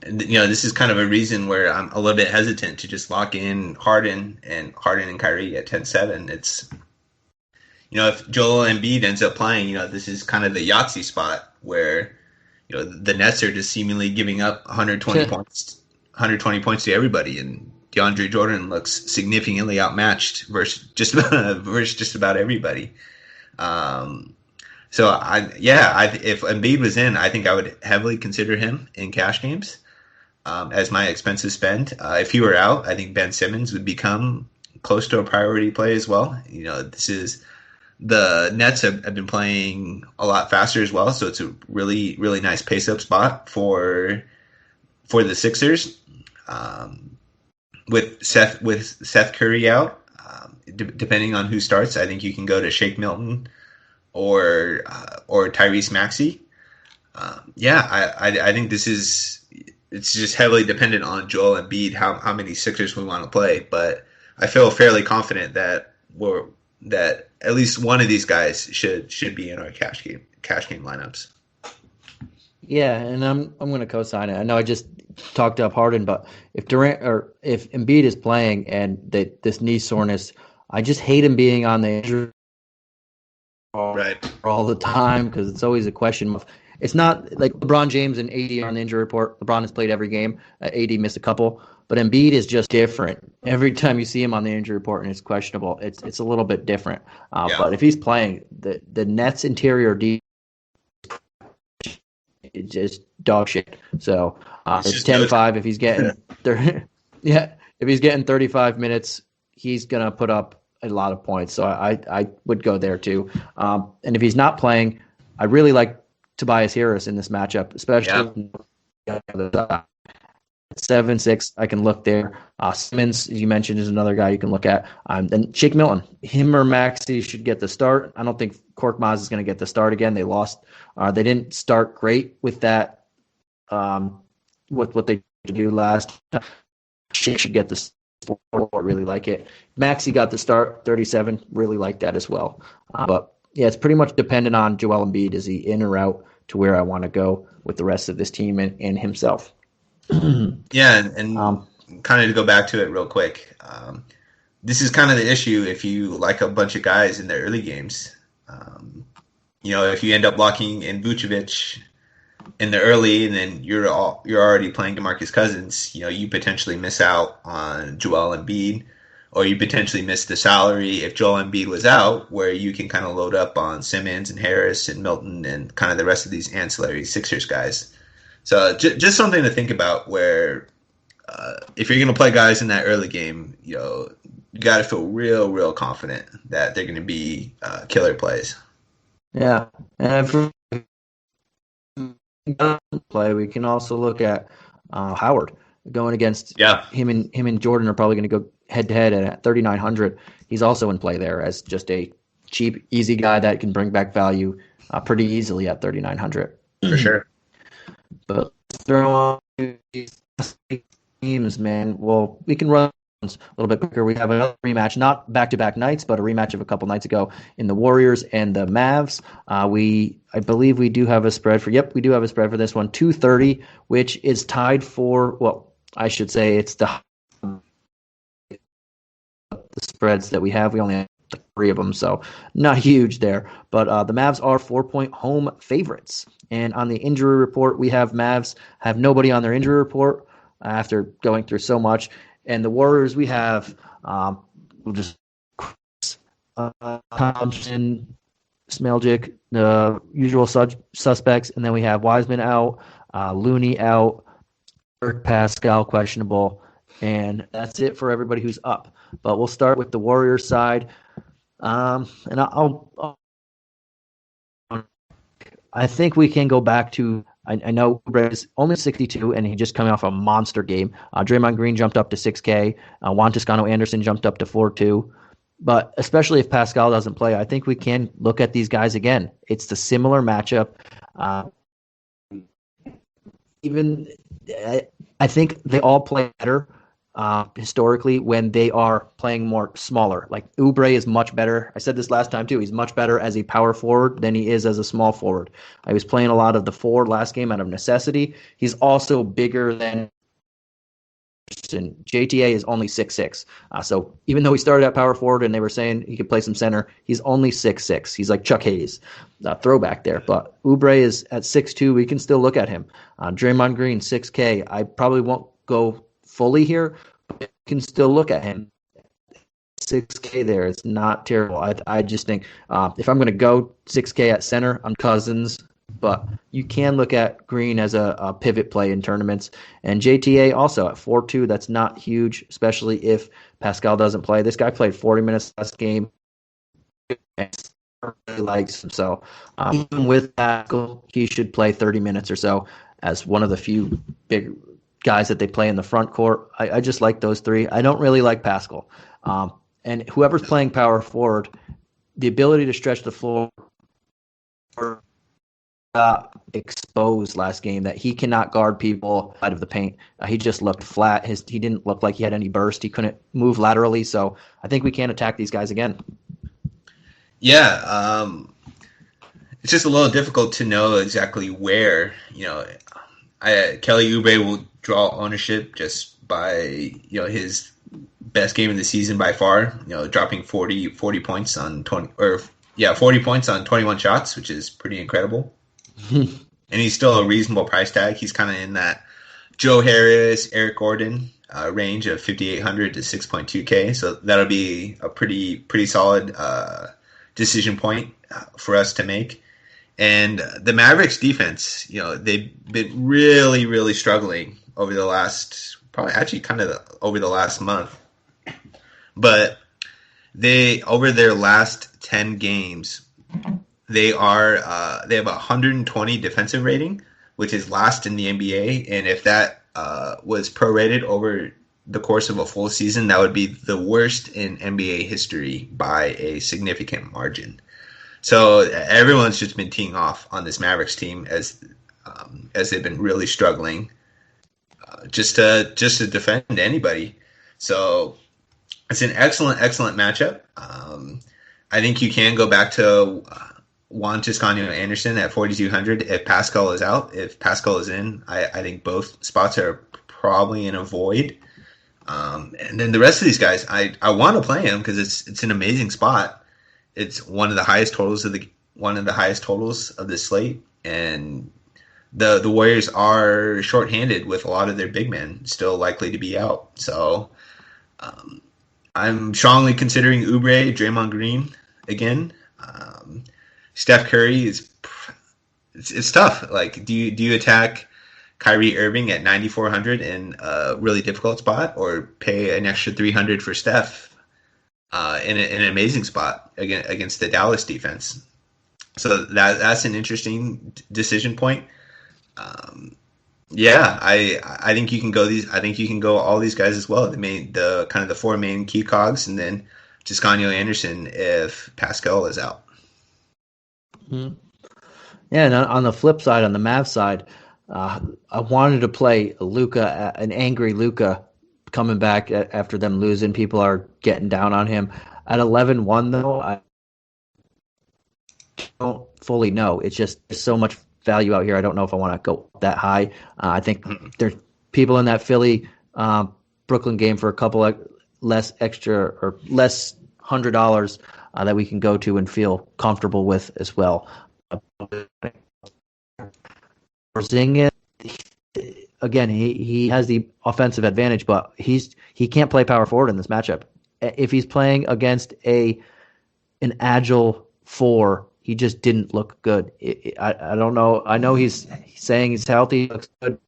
This is kind of a reason where I'm a little bit hesitant to just lock in Harden and Kyrie at 10-7. It's, if Joel Embiid ends up playing, this is kind of the Yahtzee spot where, the Nets are just seemingly giving up 120 points to everybody, and DeAndre Jordan looks significantly outmatched versus just about everybody. So if Embiid was in, I think I would heavily consider him in cash games as my expensive spend. If he were out, I think Ben Simmons would become close to a priority play as well. The Nets have been playing a lot faster as well, so it's a really, really nice pace up spot for the Sixers. With Seth Curry out, depending on who starts, I think you can go to Shake Milton or Tyrese Maxey. I think it's just heavily dependent on Joel Embiid how many Sixers we want to play, but I feel fairly confident that at least one of these guys should be in our cash game lineups. Yeah, and I'm going to co-sign it. I know I just talked up Harden, but if Embiid is playing and this knee soreness, I just hate him being on the injury all the time because it's always a question of. It's not like LeBron James and AD are on the injury report. LeBron has played every game. AD missed a couple, but Embiid is just different. Every time you see him on the injury report and it's questionable, it's a little bit different. But if he's playing, the Nets interior D is just dog shit. So it's 10-5 if he's getting if he's getting 35 minutes, he's gonna put up a lot of points. So I would go there too. And if he's not playing, I really like Tobias Harris in this matchup, especially 7-6. I can look there. Simmons, as you mentioned, is another guy you can look at. And Shake Milton, him or Maxey should get the start. I don't think Korkmaz is going to get the start again. They lost. They didn't start great with that. What they do last time. Shake should get the start. Really like it. Maxey got the start, 37. Really like that as well. But yeah, it's pretty much dependent on Joel Embiid. Is he in or out to where I want to go with the rest of this team and himself? Yeah, and kind of to go back to it real quick, this is kind of the issue if you like a bunch of guys in the early games. If you end up locking in Vucevic in the early, and then you're already playing DeMarcus Cousins, you potentially miss out on Joel Embiid, or you potentially miss the salary if Joel Embiid was out, where you can kind of load up on Simmons and Harris and Milton and kind of the rest of these ancillary Sixers guys. So just something to think about where if you're going to play guys in that early game, you got to feel real, real confident that they're going to be killer plays. Yeah. And for play, we can also look at Howard going against him and Jordan are probably going to go head-to-head at 3,900. He's also in play there as just a cheap, easy guy that can bring back value pretty easily at 3,900. For sure. But throw on these teams, man. Well, we can run a little bit quicker. We have another rematch, not back-to-back nights, but a rematch of a couple nights ago in the Warriors and the Mavs. I believe we do have a spread for. Yep, we do have a spread for this one, 230, which is tied for. Well, I should say it's the spreads that we have. We only have 3 of them, so not huge there. But the Mavs are 4-point home favorites. And on the injury report, we have Mavs have nobody on their injury report after going through so much. And the Warriors, we have Thompson, Smeljic, the usual suspects. And then we have Wiseman out, Looney out, Pascal questionable, And that's it for everybody who's up. But we'll start with the Warriors side. And I think we can go back to, I know Oubre is only 62, and he just coming off a monster game. Draymond Green jumped up to 6K. Juan Toscano Anderson jumped up to 4.2. But especially if Pascal doesn't play, I think we can look at these guys again. It's the similar matchup. I think they all play better historically when they are playing more smaller. Like Oubre is much better. I said this last time too. He's much better as a power forward than he is as a small forward. I was playing a lot of the forward last game out of necessity. He's also bigger than JTA is only 6'6". So even though he started at power forward and they were saying he could play some center, he's only 6'6". He's like Chuck Hayes, throwback there. But Oubre is at 6'2". We can still look at him. Draymond Green, 6K. I probably won't go fully here, but you can still look at him. 6K there. It's not terrible. I just think if I'm going to go 6K at center, I'm Cousins. But you can look at Green as a pivot play in tournaments. And JTA also at 4.2. That's not huge, especially if Pascal doesn't play. This guy played 40 minutes last game. And really likes him. So even with Pascal, he should play 30 minutes or so as one of the few big guys that they play in the front court. I just like those three. I don't really like Pascal. And whoever's playing power forward, the ability to stretch the floor exposed last game that he cannot guard people out of the paint. He just looked flat. He didn't look like he had any burst. He couldn't move laterally. So I think we can attack these guys again. Yeah, it's just a little difficult to know exactly where. Kelly Oubre will draw ownership just by his best game of the season by far. Dropping 40 points on 40 points on 21 shots, which is pretty incredible. And he's still a reasonable price tag. He's kind of in that Joe Harris, Eric Gordon range of 5,800 to 6.2K. So that'll be a pretty solid decision point for us to make. And the Mavericks defense, they've been really, really struggling over the last, over the last month. But over their last 10 games, they have a 120 defensive rating, which is last in the NBA. And if that was prorated over the course of a full season, that would be the worst in NBA history by a significant margin. So everyone's just been teeing off on this Mavericks team as they've been really struggling just to defend anybody. So it's an excellent matchup. I think you can go back to Juan Toscano Anderson at 4,200 if Pascal is out. If Pascal is in, I think both spots are probably in a void. And then the rest of these guys, I want to play him because it's an amazing spot. It's one of the highest totals of the slate, and the Warriors are shorthanded with a lot of their big men still likely to be out. So I'm strongly considering Oubre, Draymond Green again. Steph Curry it's tough. Like, do you attack Kyrie Irving at 9,400 in a really difficult spot, or pay an extra 300 for Steph in an amazing spot against the Dallas defense? So that's an interesting decision point. I think you can go all these guys as well. The four main key cogs, and then Toscano Anderson if Pascal is out. Mm-hmm. Yeah, and on the flip side, on the Mavs side, I wanted to play Luka, an angry Luka coming back after them losing. People are getting down on him. At 11-1, though, I don't fully know. It's just there's so much value out here. I don't know if I want to go that high. I think there's people in that Philly Brooklyn game for a couple of less $100 that we can go to and feel comfortable with as well. Porzingis, again, he has the offensive advantage, but he can't play power forward in this matchup. If he's playing against an agile four, he just didn't look good. I don't know. I know he's saying he's healthy, looks good.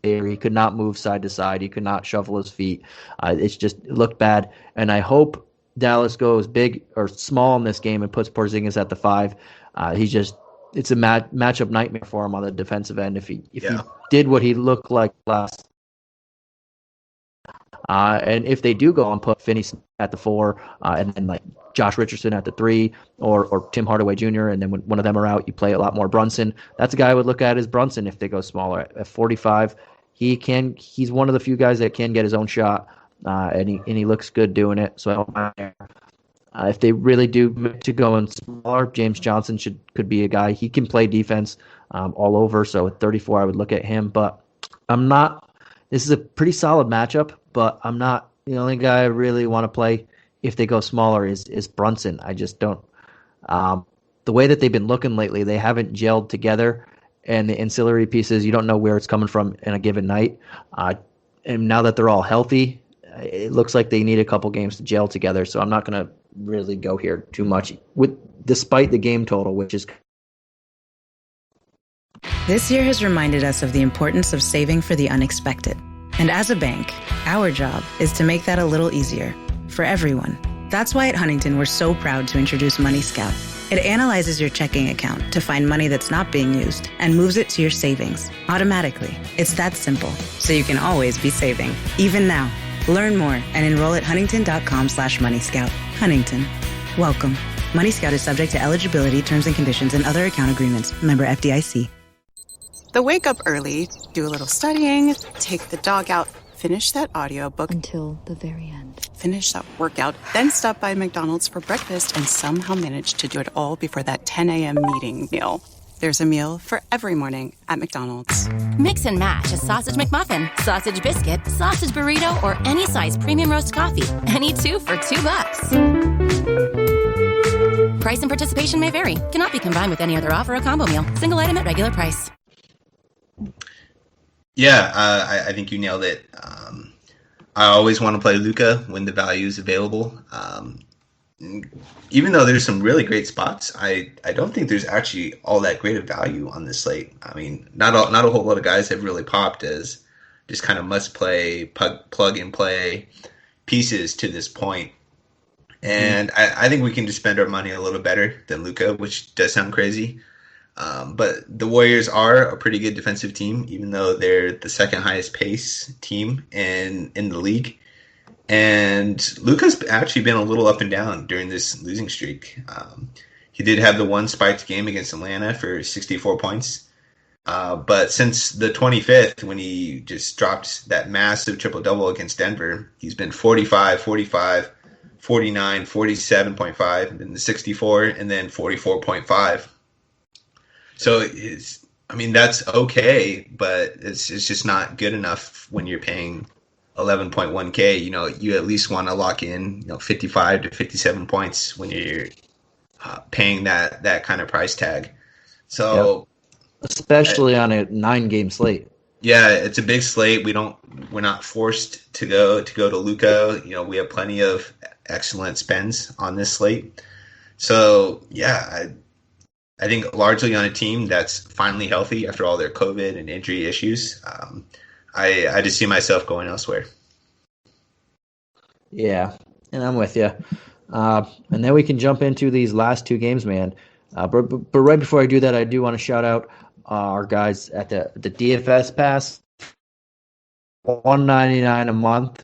there. He could not move side to side. He could not shuffle his feet. It looked bad. And I hope Dallas goes big or small in this game and puts Porzingis at the 5. It's a matchup nightmare for him on the defensive end if he did what he looked like last. And if they do go and put Finney at the 4, and then like Josh Richardson at the 3, or Tim Hardaway Jr., and then when one of them are out, you play a lot more Brunson. That's a guy I would look at as Brunson if they go smaller. At 45, he's one of the few guys that can get his own shot, and he looks good doing it. So I don't mind there. If they really do to go in smaller, James Johnson could be a guy. He can play defense all over. So at 34, I would look at him. But I'm not. This is a pretty solid matchup, but I'm not. The only guy I really want to play if they go smaller is Brunson. I just don't. The way that they've been looking lately, they haven't gelled together, and the ancillary pieces, you don't know where it's coming from in a given night. And now that they're all healthy, it looks like they need a couple games to gel together. So I'm not going to really go here too much, despite the game total, which is. This year has reminded us of the importance of saving for the unexpected. And as a bank, our job is to make that a little easier for everyone. That's why at Huntington, we're so proud to introduce Money Scout. It analyzes your checking account to find money that's not being used and moves it to your savings automatically. It's that simple, so you can always be saving, even now. Learn more and enroll at huntington.com/moneyscout. Huntington, welcome. Money Scout is subject to eligibility, terms and conditions, and other account agreements. Member FDIC. The wake up early, do a little studying, take the dog out, finish that audiobook until the very end. Finish that workout, then stop by McDonald's for breakfast and somehow manage to do it all before that 10 a.m. meeting meal. There's a meal for every morning at McDonald's. Mix and match a sausage McMuffin, sausage biscuit, sausage burrito, or any size premium roast coffee. Any two for $2. Price and participation may vary. Cannot be combined with any other offer or combo meal. Single item at regular price. Yeah, I think you nailed it. I always want to play Luka when the value is available. Even though there's some really great spots, I don't think there's actually all that great of value on this slate. I mean, not a whole lot of guys have really popped as just kind of must play, plug and play pieces to this point. And I think we can just spend our money a little better than Luka, which does sound crazy. But the Warriors are a pretty good defensive team, even though they're the second highest pace team in the league. And Luka's actually been a little up and down during this losing streak. He did have the one spiked game against Atlanta for 64 points. But since the 25th, when he just dropped that massive triple-double against Denver, he's been 45, 45, 49, 47.5, and then the 64, and then 44.5. So that's okay, but it's just not good enough when you're paying 11.1K. You at least want to lock in 55 to 57 points when you're paying that kind of price tag. So especially on a 9-game slate. Yeah, it's a big slate. We're not forced to go to Luka. We have plenty of excellent spends on this slate. So yeah, I think largely on a team that's finally healthy after all their COVID and injury issues, I just see myself going elsewhere. Yeah, and I'm with you. And then we can jump into these last two games, man. But right before I do that, I do want to shout out our guys at the DFS Pass. $199 a month.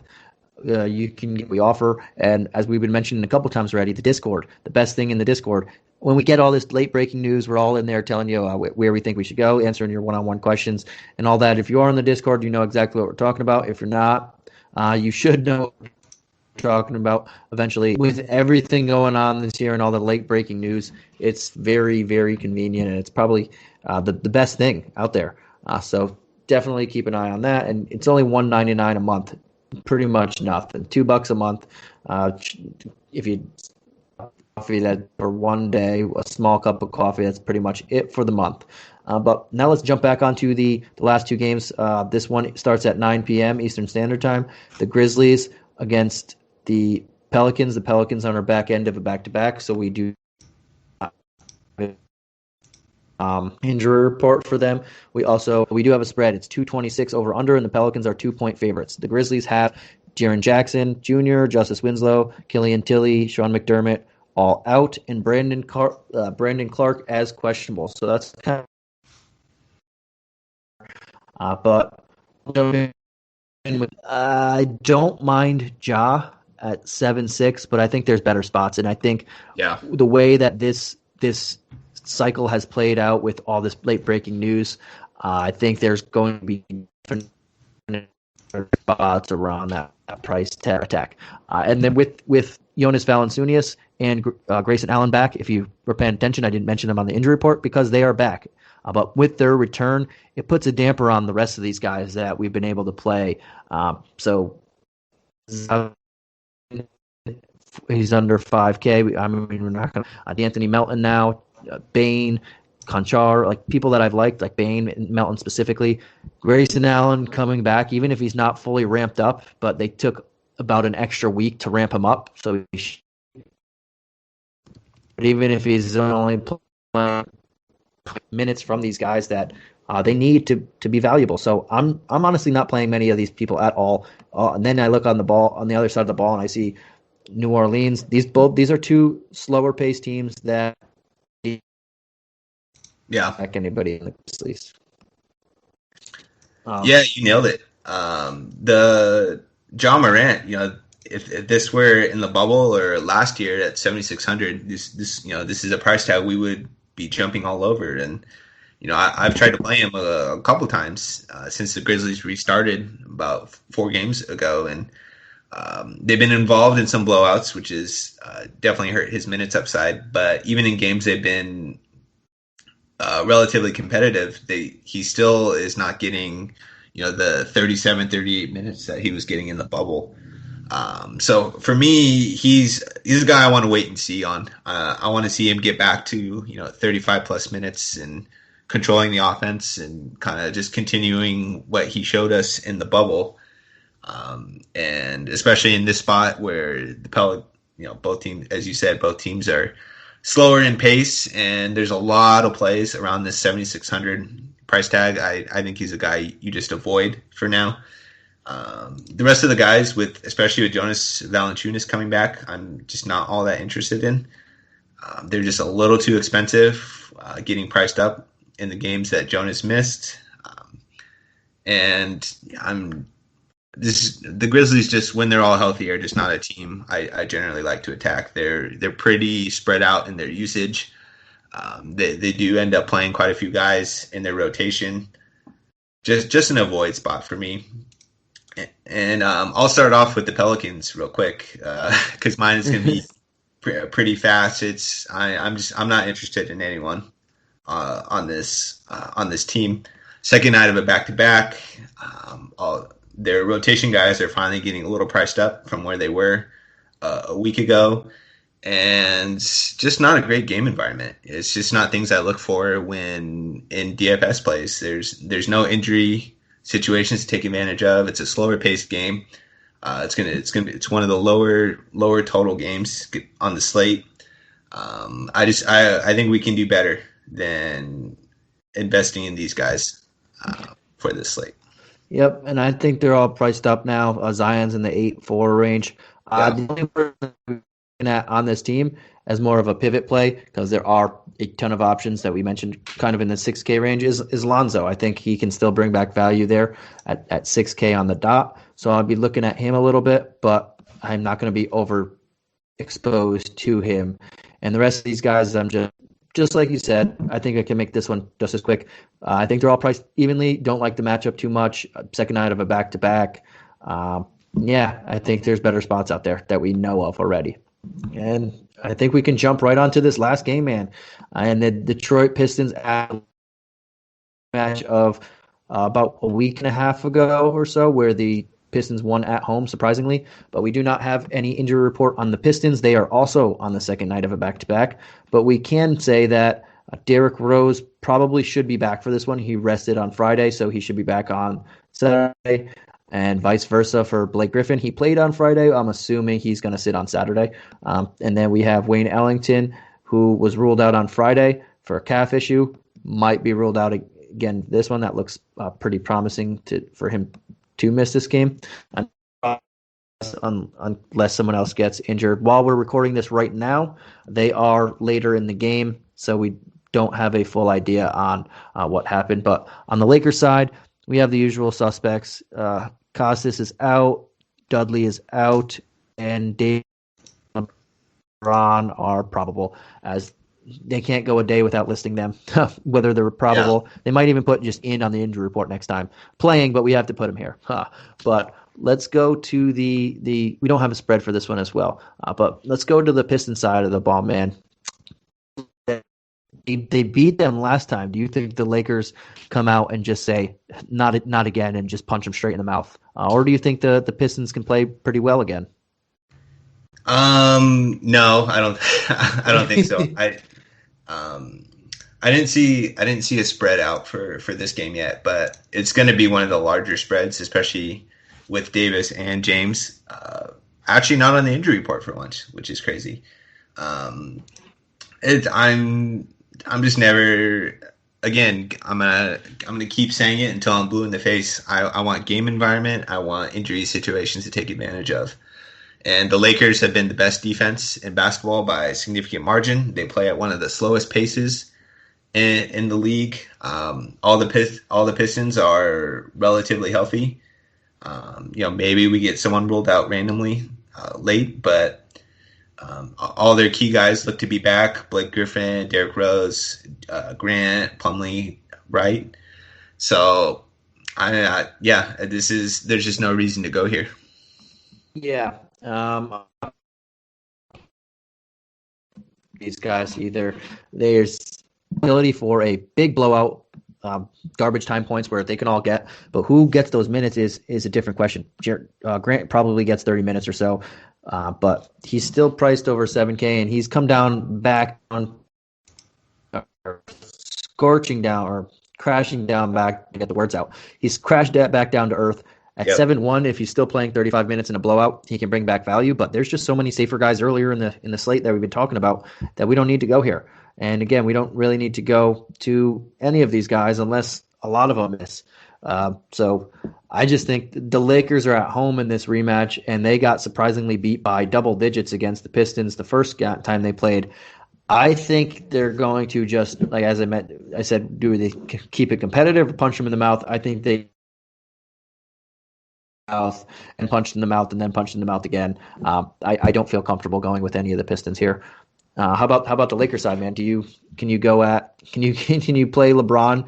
We offer, and as we've been mentioning a couple times already, the Discord, the best thing in the Discord. When we get all this late breaking news, we're all in there telling you where we think we should go, answering your one-on-one questions and all that. If you are on the Discord, you know exactly what we're talking about. If you're not, you should know what we're talking about eventually. With everything going on this year and all the late breaking news, it's very, very convenient, and it's probably the best thing out there. So definitely keep an eye on that. And it's only $199 a month, pretty much nothing. $2 a month. If you coffee that for one day, a small cup of coffee, that's pretty much it for the month. But now let's jump back onto the last two games. This one starts at 9 p.m. Eastern Standard Time. The Grizzlies against the Pelicans. The Pelicans on our back end of a back-to-back, so we do injury report for them. We do have a spread. It's 226 over under, and the Pelicans are 2-point favorites. The Grizzlies have Jaren Jackson Jr., Justice Winslow, Killian Tilly, Sean McDermott all out, and Brandon Clark as questionable. So that's kind of but I don't mind Ja at 7-6, but I think there's better spots, and I think the way that this cycle has played out with all this late breaking news, I think there's going to be different spots around that price attack. And then with Jonas Valanciunas and Grayson Allen back, if you were paying attention, I didn't mention them on the injury report because they are back. But with their return, it puts a damper on the rest of these guys that we've been able to play. So he's under 5K. I mean, we're not going to. D'Anthony Melton now, Bane, Conchar, like people that I've liked, like Bane and Melton specifically. Grayson Allen coming back, even if he's not fully ramped up, but they took about an extra week to ramp him up. So but even if he's only playing minutes from these guys that they need to be valuable. So I'm honestly not playing many of these people at all. And then I look on the other side of the ball, and I see New Orleans. These are two slower paced teams that back anybody in the Grizzlies. You nailed it. The John Morant, if this were in the bubble or last year at 7,600, this is a price tag we would be jumping all over. And I've tried to play him a couple times since the Grizzlies restarted about 4 games ago, and they've been involved in some blowouts, which is definitely hurt his minutes upside. But even in games they've been relatively competitive, he still is not getting the 37, 38 minutes that he was getting in the bubble. So for me, he's a guy I want to wait and see on. I want to see him get back to 35 plus minutes and controlling the offense and kind of just continuing what he showed us in the bubble. And especially in this spot where both teams, as you said, both teams are slower in pace, and there's a lot of plays around this 7,600 price tag. I think he's a guy you just avoid for now. The rest of the guys, especially with Jonas Valanciunas coming back, I'm just not all that interested in. They're just a little too expensive, getting priced up in the games that Jonas missed. The Grizzlies, just when they're all healthy, are just not a team I generally like to attack. They're pretty spread out in their usage. They do end up playing quite a few guys in their rotation. Just an avoid spot for me. And I'll start off with the Pelicans real quick because mine is going to be pretty fast. I'm not interested in anyone on this team. Second night of a back-to-back. Their rotation guys are finally getting a little priced up from where they were a week ago, and just not a great game environment. It's just not things I look for when in DFS plays. There's no injury situations to take advantage of. It's a slower paced game. It's one of the lower total games on the slate. I think we can do better than investing in these guys for this slate. Yep, and I think they're all priced up now. Zion's in the 8-4 range. The only person I'm looking at on this team as more of a pivot play, because there are a ton of options that we mentioned kind of in the 6K range, is Lonzo. I think he can still bring back value there at 6K on the dot. So I'll be looking at him a little bit, but I'm not going to be overexposed to him. And the rest of these guys, I'm just like you said, I think I can make this one just as quick. I think they're all priced evenly. Don't like the matchup too much. Second night of a back-to-back. I think there's better spots out there that we know of already. And I think we can jump right onto this last game, man. And the Detroit Pistons match of about a week and a half ago or so, where the Pistons won at home, surprisingly. But we do not have any injury report on the Pistons. They are also on the second night of a back-to-back. But we can say that Derrick Rose probably should be back for this one. He rested on Friday, so he should be back on Saturday. And vice versa for Blake Griffin. He played on Friday. I'm assuming he's going to sit on Saturday. And then we have Wayne Ellington, who was ruled out on Friday for a calf issue. might be ruled out again. This one that looks pretty promising for him to miss this game, unless someone else gets injured. While we're recording this right now, they are later in the game, so we don't have a full idea on what happened. But on the Lakers side, we have the usual suspects. Costas is out, Dudley is out, and Dave and LeBron are probable, as they can't go a day without listing them, whether they're probable. Yeah. They might even put just in on the injury report next time. Playing, but we have to put them here. But let's go to the we don't have a spread for this one as well, but let's go to the Pistons side of the ball, man. They beat them last time. Do you think the Lakers come out and just say, not again, and just punch them straight in the mouth? Or do you think the Pistons can play pretty well again? No, I don't. I don't think so. I didn't see a spread out for this game yet, but it's going to be one of the larger spreads, especially with Davis and James. Actually, not on the injury report for once, which is crazy. I'm just never. Again, I'm gonna keep saying it until I'm blue in the face. I want game environment. I want injury situations to take advantage of. And the Lakers have been the best defense in basketball by a significant margin. They play at one of the slowest paces in the league. All the Pistons are relatively healthy. Maybe we get someone ruled out randomly late, but all their key guys look to be back. Blake Griffin, Derrick Rose, Grant, Plumlee, Wright. So, there's just no reason to go here. Yeah. These guys, either there's ability for a big blowout, garbage time points where they can all get, but who gets those minutes is a different question. Grant probably gets 30 minutes or so, but he's still priced over 7K, and he's come down back on crashing down back to get the words out. He's crashed back down to earth. At 7-1, if he's still playing 35 minutes in a blowout, he can bring back value. But there's just so many safer guys earlier in the slate that we've been talking about that we don't need to go here. And again, we don't really need to go to any of these guys unless a lot of them miss. So I just think the Lakers are at home in this rematch, and they got surprisingly beat by double digits against the Pistons the first time they played. I think they're going to just, like as I said, do they keep it competitive or punch them in the mouth? I think they mouth and punched in the mouth and then punched in the mouth again. I don't feel comfortable going with any of the Pistons here. How about the Lakers side, man? Can you play LeBron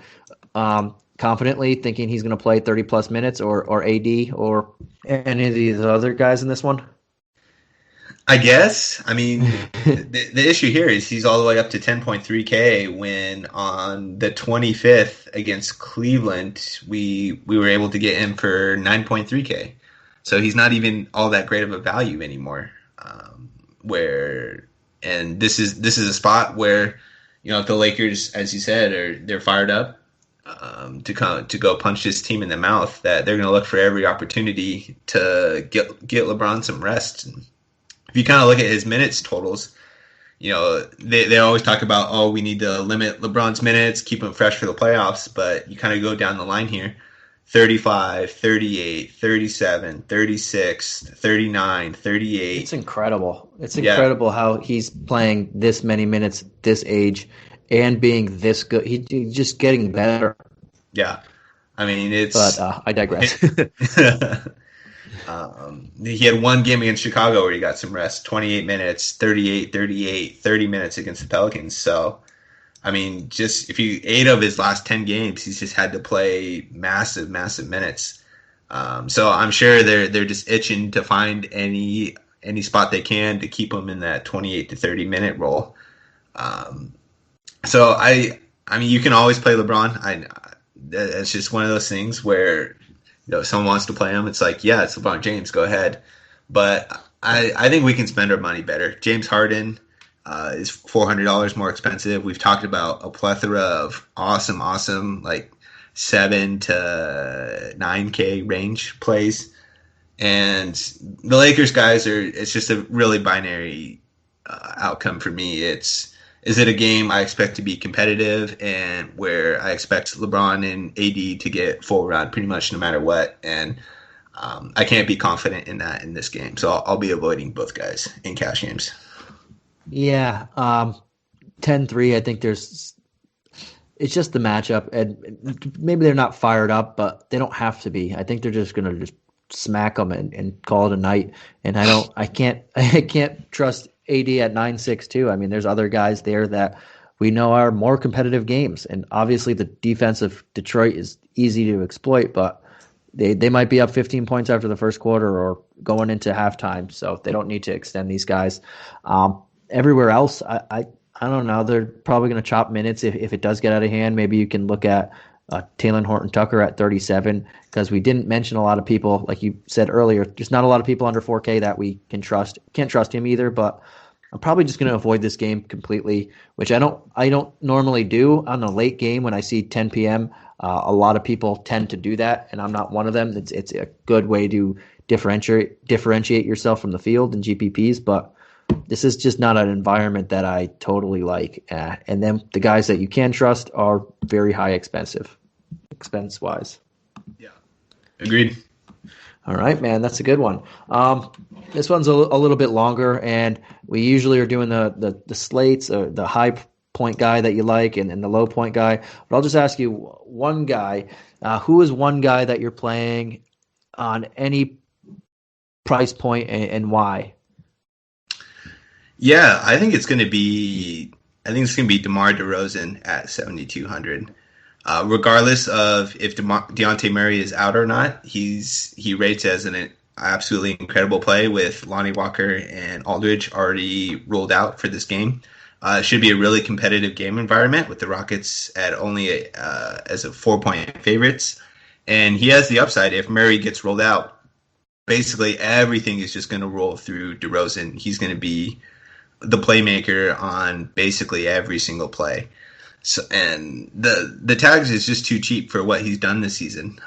confidently, thinking he's going to play 30 plus minutes, or AD or any of these other guys in this one? I guess. I mean, the issue here is he's all the way up to 10.3K when on the 25th against Cleveland, we were able to get him for 9.3K. So he's not even all that great of a value anymore. And this is a spot where, if the Lakers, as you said, they're fired up to go punch this team in the mouth, that they're going to look for every opportunity to get LeBron some rest. And if you kind of look at his minutes totals, they always talk about, we need to limit LeBron's minutes, keep him fresh for the playoffs. But you kind of go down the line here, 35, 38, 37, 36, 39, 38. It's incredible. It's incredible how he's playing this many minutes, this age, and being this good. He's just getting better. Yeah. I mean, But I digress. He had one game against Chicago where he got some rest, 28 minutes, 38, 38, 30 minutes against the Pelicans. So, I mean, just 8 of his last 10 games, he's just had to play massive, massive minutes. So I'm sure they're just itching to find any spot they can to keep him in that 28 to 30 minute role. So I mean, you can always play LeBron. It's just one of those things where, if someone wants to play him, it's like, it's LeBron James, go ahead. But I think we can spend our money better. James Harden is $400 more expensive. We've talked about a plethora of awesome, like 7 to 9K range plays. And the Lakers guys it's just a really binary outcome for me. It's is it a game I expect to be competitive and where I expect LeBron and AD to get full run pretty much no matter what? And I can't be confident in that in this game. So I'll be avoiding both guys in cash games. Yeah. 10-3, I think it's just the matchup. And maybe they're not fired up, but they don't have to be. I think they're just going to just smack them and call it a night. And I can't trust AD at 9-6 too. I mean, there's other guys there that we know are more competitive games. And obviously the defense of Detroit is easy to exploit, but they might be up 15 points after the first quarter or going into halftime, so they don't need to extend these guys. Everywhere else, I don't know. They're probably going to chop minutes if it does get out of hand. Maybe you can look at Taylor Horton-Tucker at 37 because we didn't mention a lot of people, like you said earlier. There's not a lot of people under 4K that we can trust. Can't trust him either, but I'm probably just going to avoid this game completely, which I don't normally do on a late game when I see 10 p.m. A lot of people tend to do that, and I'm not one of them. It's a good way to differentiate yourself from the field in GPPs, but this is just not an environment that I totally like. And then the guys that you can trust are very high expense-wise. Yeah, agreed. All right, man, that's a good one. This one's a little bit longer, and we usually are doing the slates, or the high point guy that you like and the low point guy. But I'll just ask you one guy. Who is one guy that you're playing on any price point and why? Yeah, I think it's going to be DeMar DeRozan at 7,200. Regardless of if Dejounte Murray is out or not, he rates as an absolutely incredible play with Lonnie Walker and Aldridge already ruled out for this game. Should be a really competitive game environment with the Rockets at only as a 4-point favorites. And he has the upside. If Murray gets rolled out, basically everything is just going to roll through DeRozan. He's going to be the playmaker on basically every single play. So, and the tags is just too cheap for what he's done this season.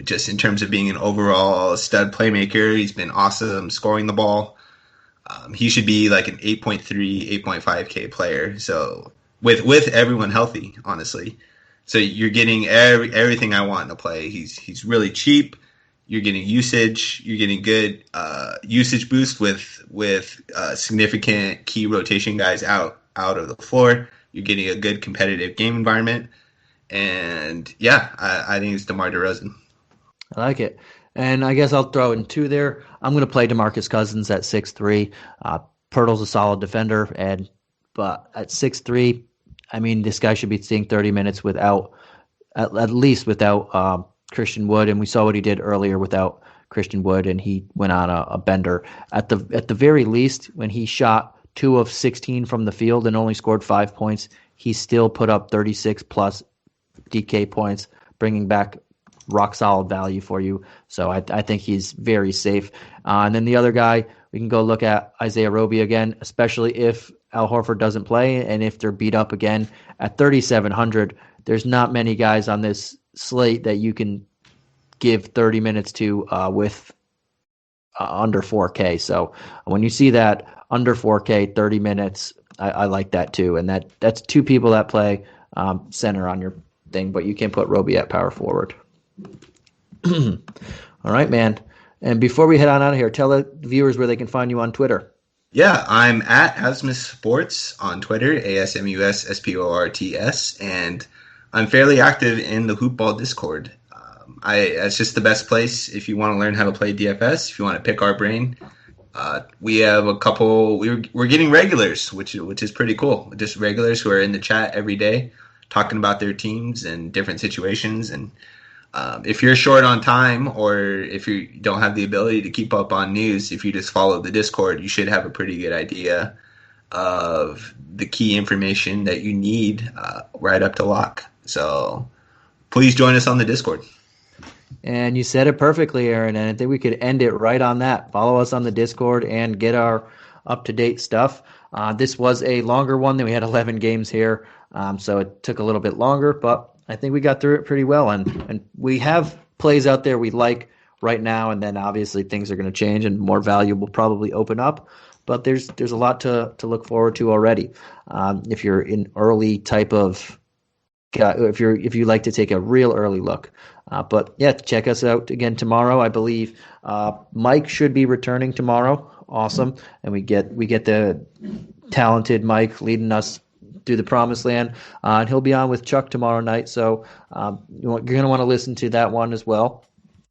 Just in terms of being an overall stud playmaker, he's been awesome scoring the ball. He should be like an 8.3, 8.5K player. So with everyone healthy, honestly. So you're getting everything I want in a play. He's really cheap. You're getting usage. You're getting good usage boost with significant key rotation guys out of the floor. You're getting a good competitive game environment. And yeah, I think it's DeMar DeRozan. I like it. And I guess I'll throw in two there. I'm going to play DeMarcus Cousins at 6'3". Pirtle's a solid defender, but at 6'3", I mean, this guy should be seeing 30 minutes without, at least without Christian Wood, and we saw what he did earlier without Christian Wood, and he went on a bender. At the very least, when he shot 2 of 16 from the field and only scored 5 points, he still put up 36 plus DK points, bringing back rock solid value for you. So I think he's very safe. And then the other guy, we can go look at Isaiah Roby again, especially if Al Horford doesn't play and if they're beat up again at 3,700. There's not many guys on this slate that you can give 30 minutes to with under 4K. So when you see that under 4K, 30 minutes, I like that too. And that's two people that play center on your thing, but you can put Roby at power forward. All right, man. And before we head on out of here, tell the viewers where they can find you on Twitter. Yeah, I'm at Asmus Sports on Twitter, ASMUSSPORTS, and I'm fairly active in the Hoopball Discord. It's just the best place if you want to learn how to play DFS, if you want to pick our brain. We have a couple, we're getting regulars, which is pretty cool. Just regulars who are in the chat every day talking about their teams and different situations. And if you're short on time or if you don't have the ability to keep up on news, if you just follow the Discord, you should have a pretty good idea of the key information that you need right up to lock. So please join us on the Discord. And you said it perfectly, Aaron, and I think we could end it right on that. Follow us on the Discord and get our up-to-date stuff. This was a longer one than we had 11 games here, so it took a little bit longer, but I think we got through it pretty well. And we have plays out there we like right now, and then obviously things are going to change and more value will probably open up. but there's a lot to look forward to already. If you're in early type of guy, if you like to take a real early look. But yeah, check us out again tomorrow. I believe Mike should be returning tomorrow. Awesome, and we get the talented Mike leading us through the promised land, and he'll be on with Chuck tomorrow night. So you're going to want to listen to that one as well.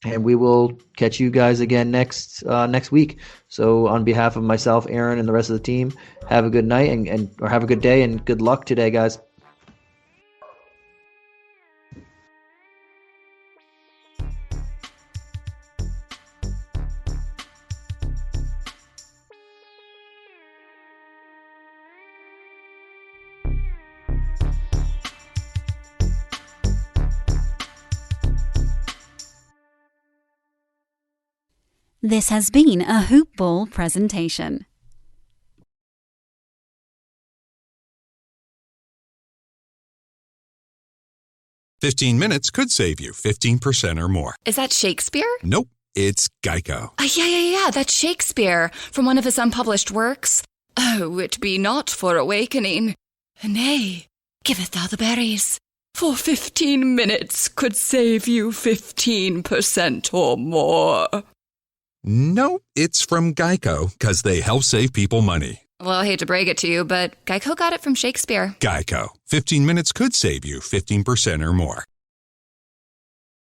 And we will catch you guys again next week. So on behalf of myself, Aaron, and the rest of the team, have a good night or have a good day, and good luck today, guys. This has been a Hoop Ball presentation. "15 minutes could save you 15% or more." Is that Shakespeare? Nope, it's Geico. Yeah, that's Shakespeare from one of his unpublished works. Oh, it be not for awakening. Nay, giveth thou the berries. For 15 minutes could save you 15% or more. No, it's from Geico, because they help save people money. Well, I hate to break it to you, but Geico got it from Shakespeare. Geico. 15 minutes could save you 15% or more.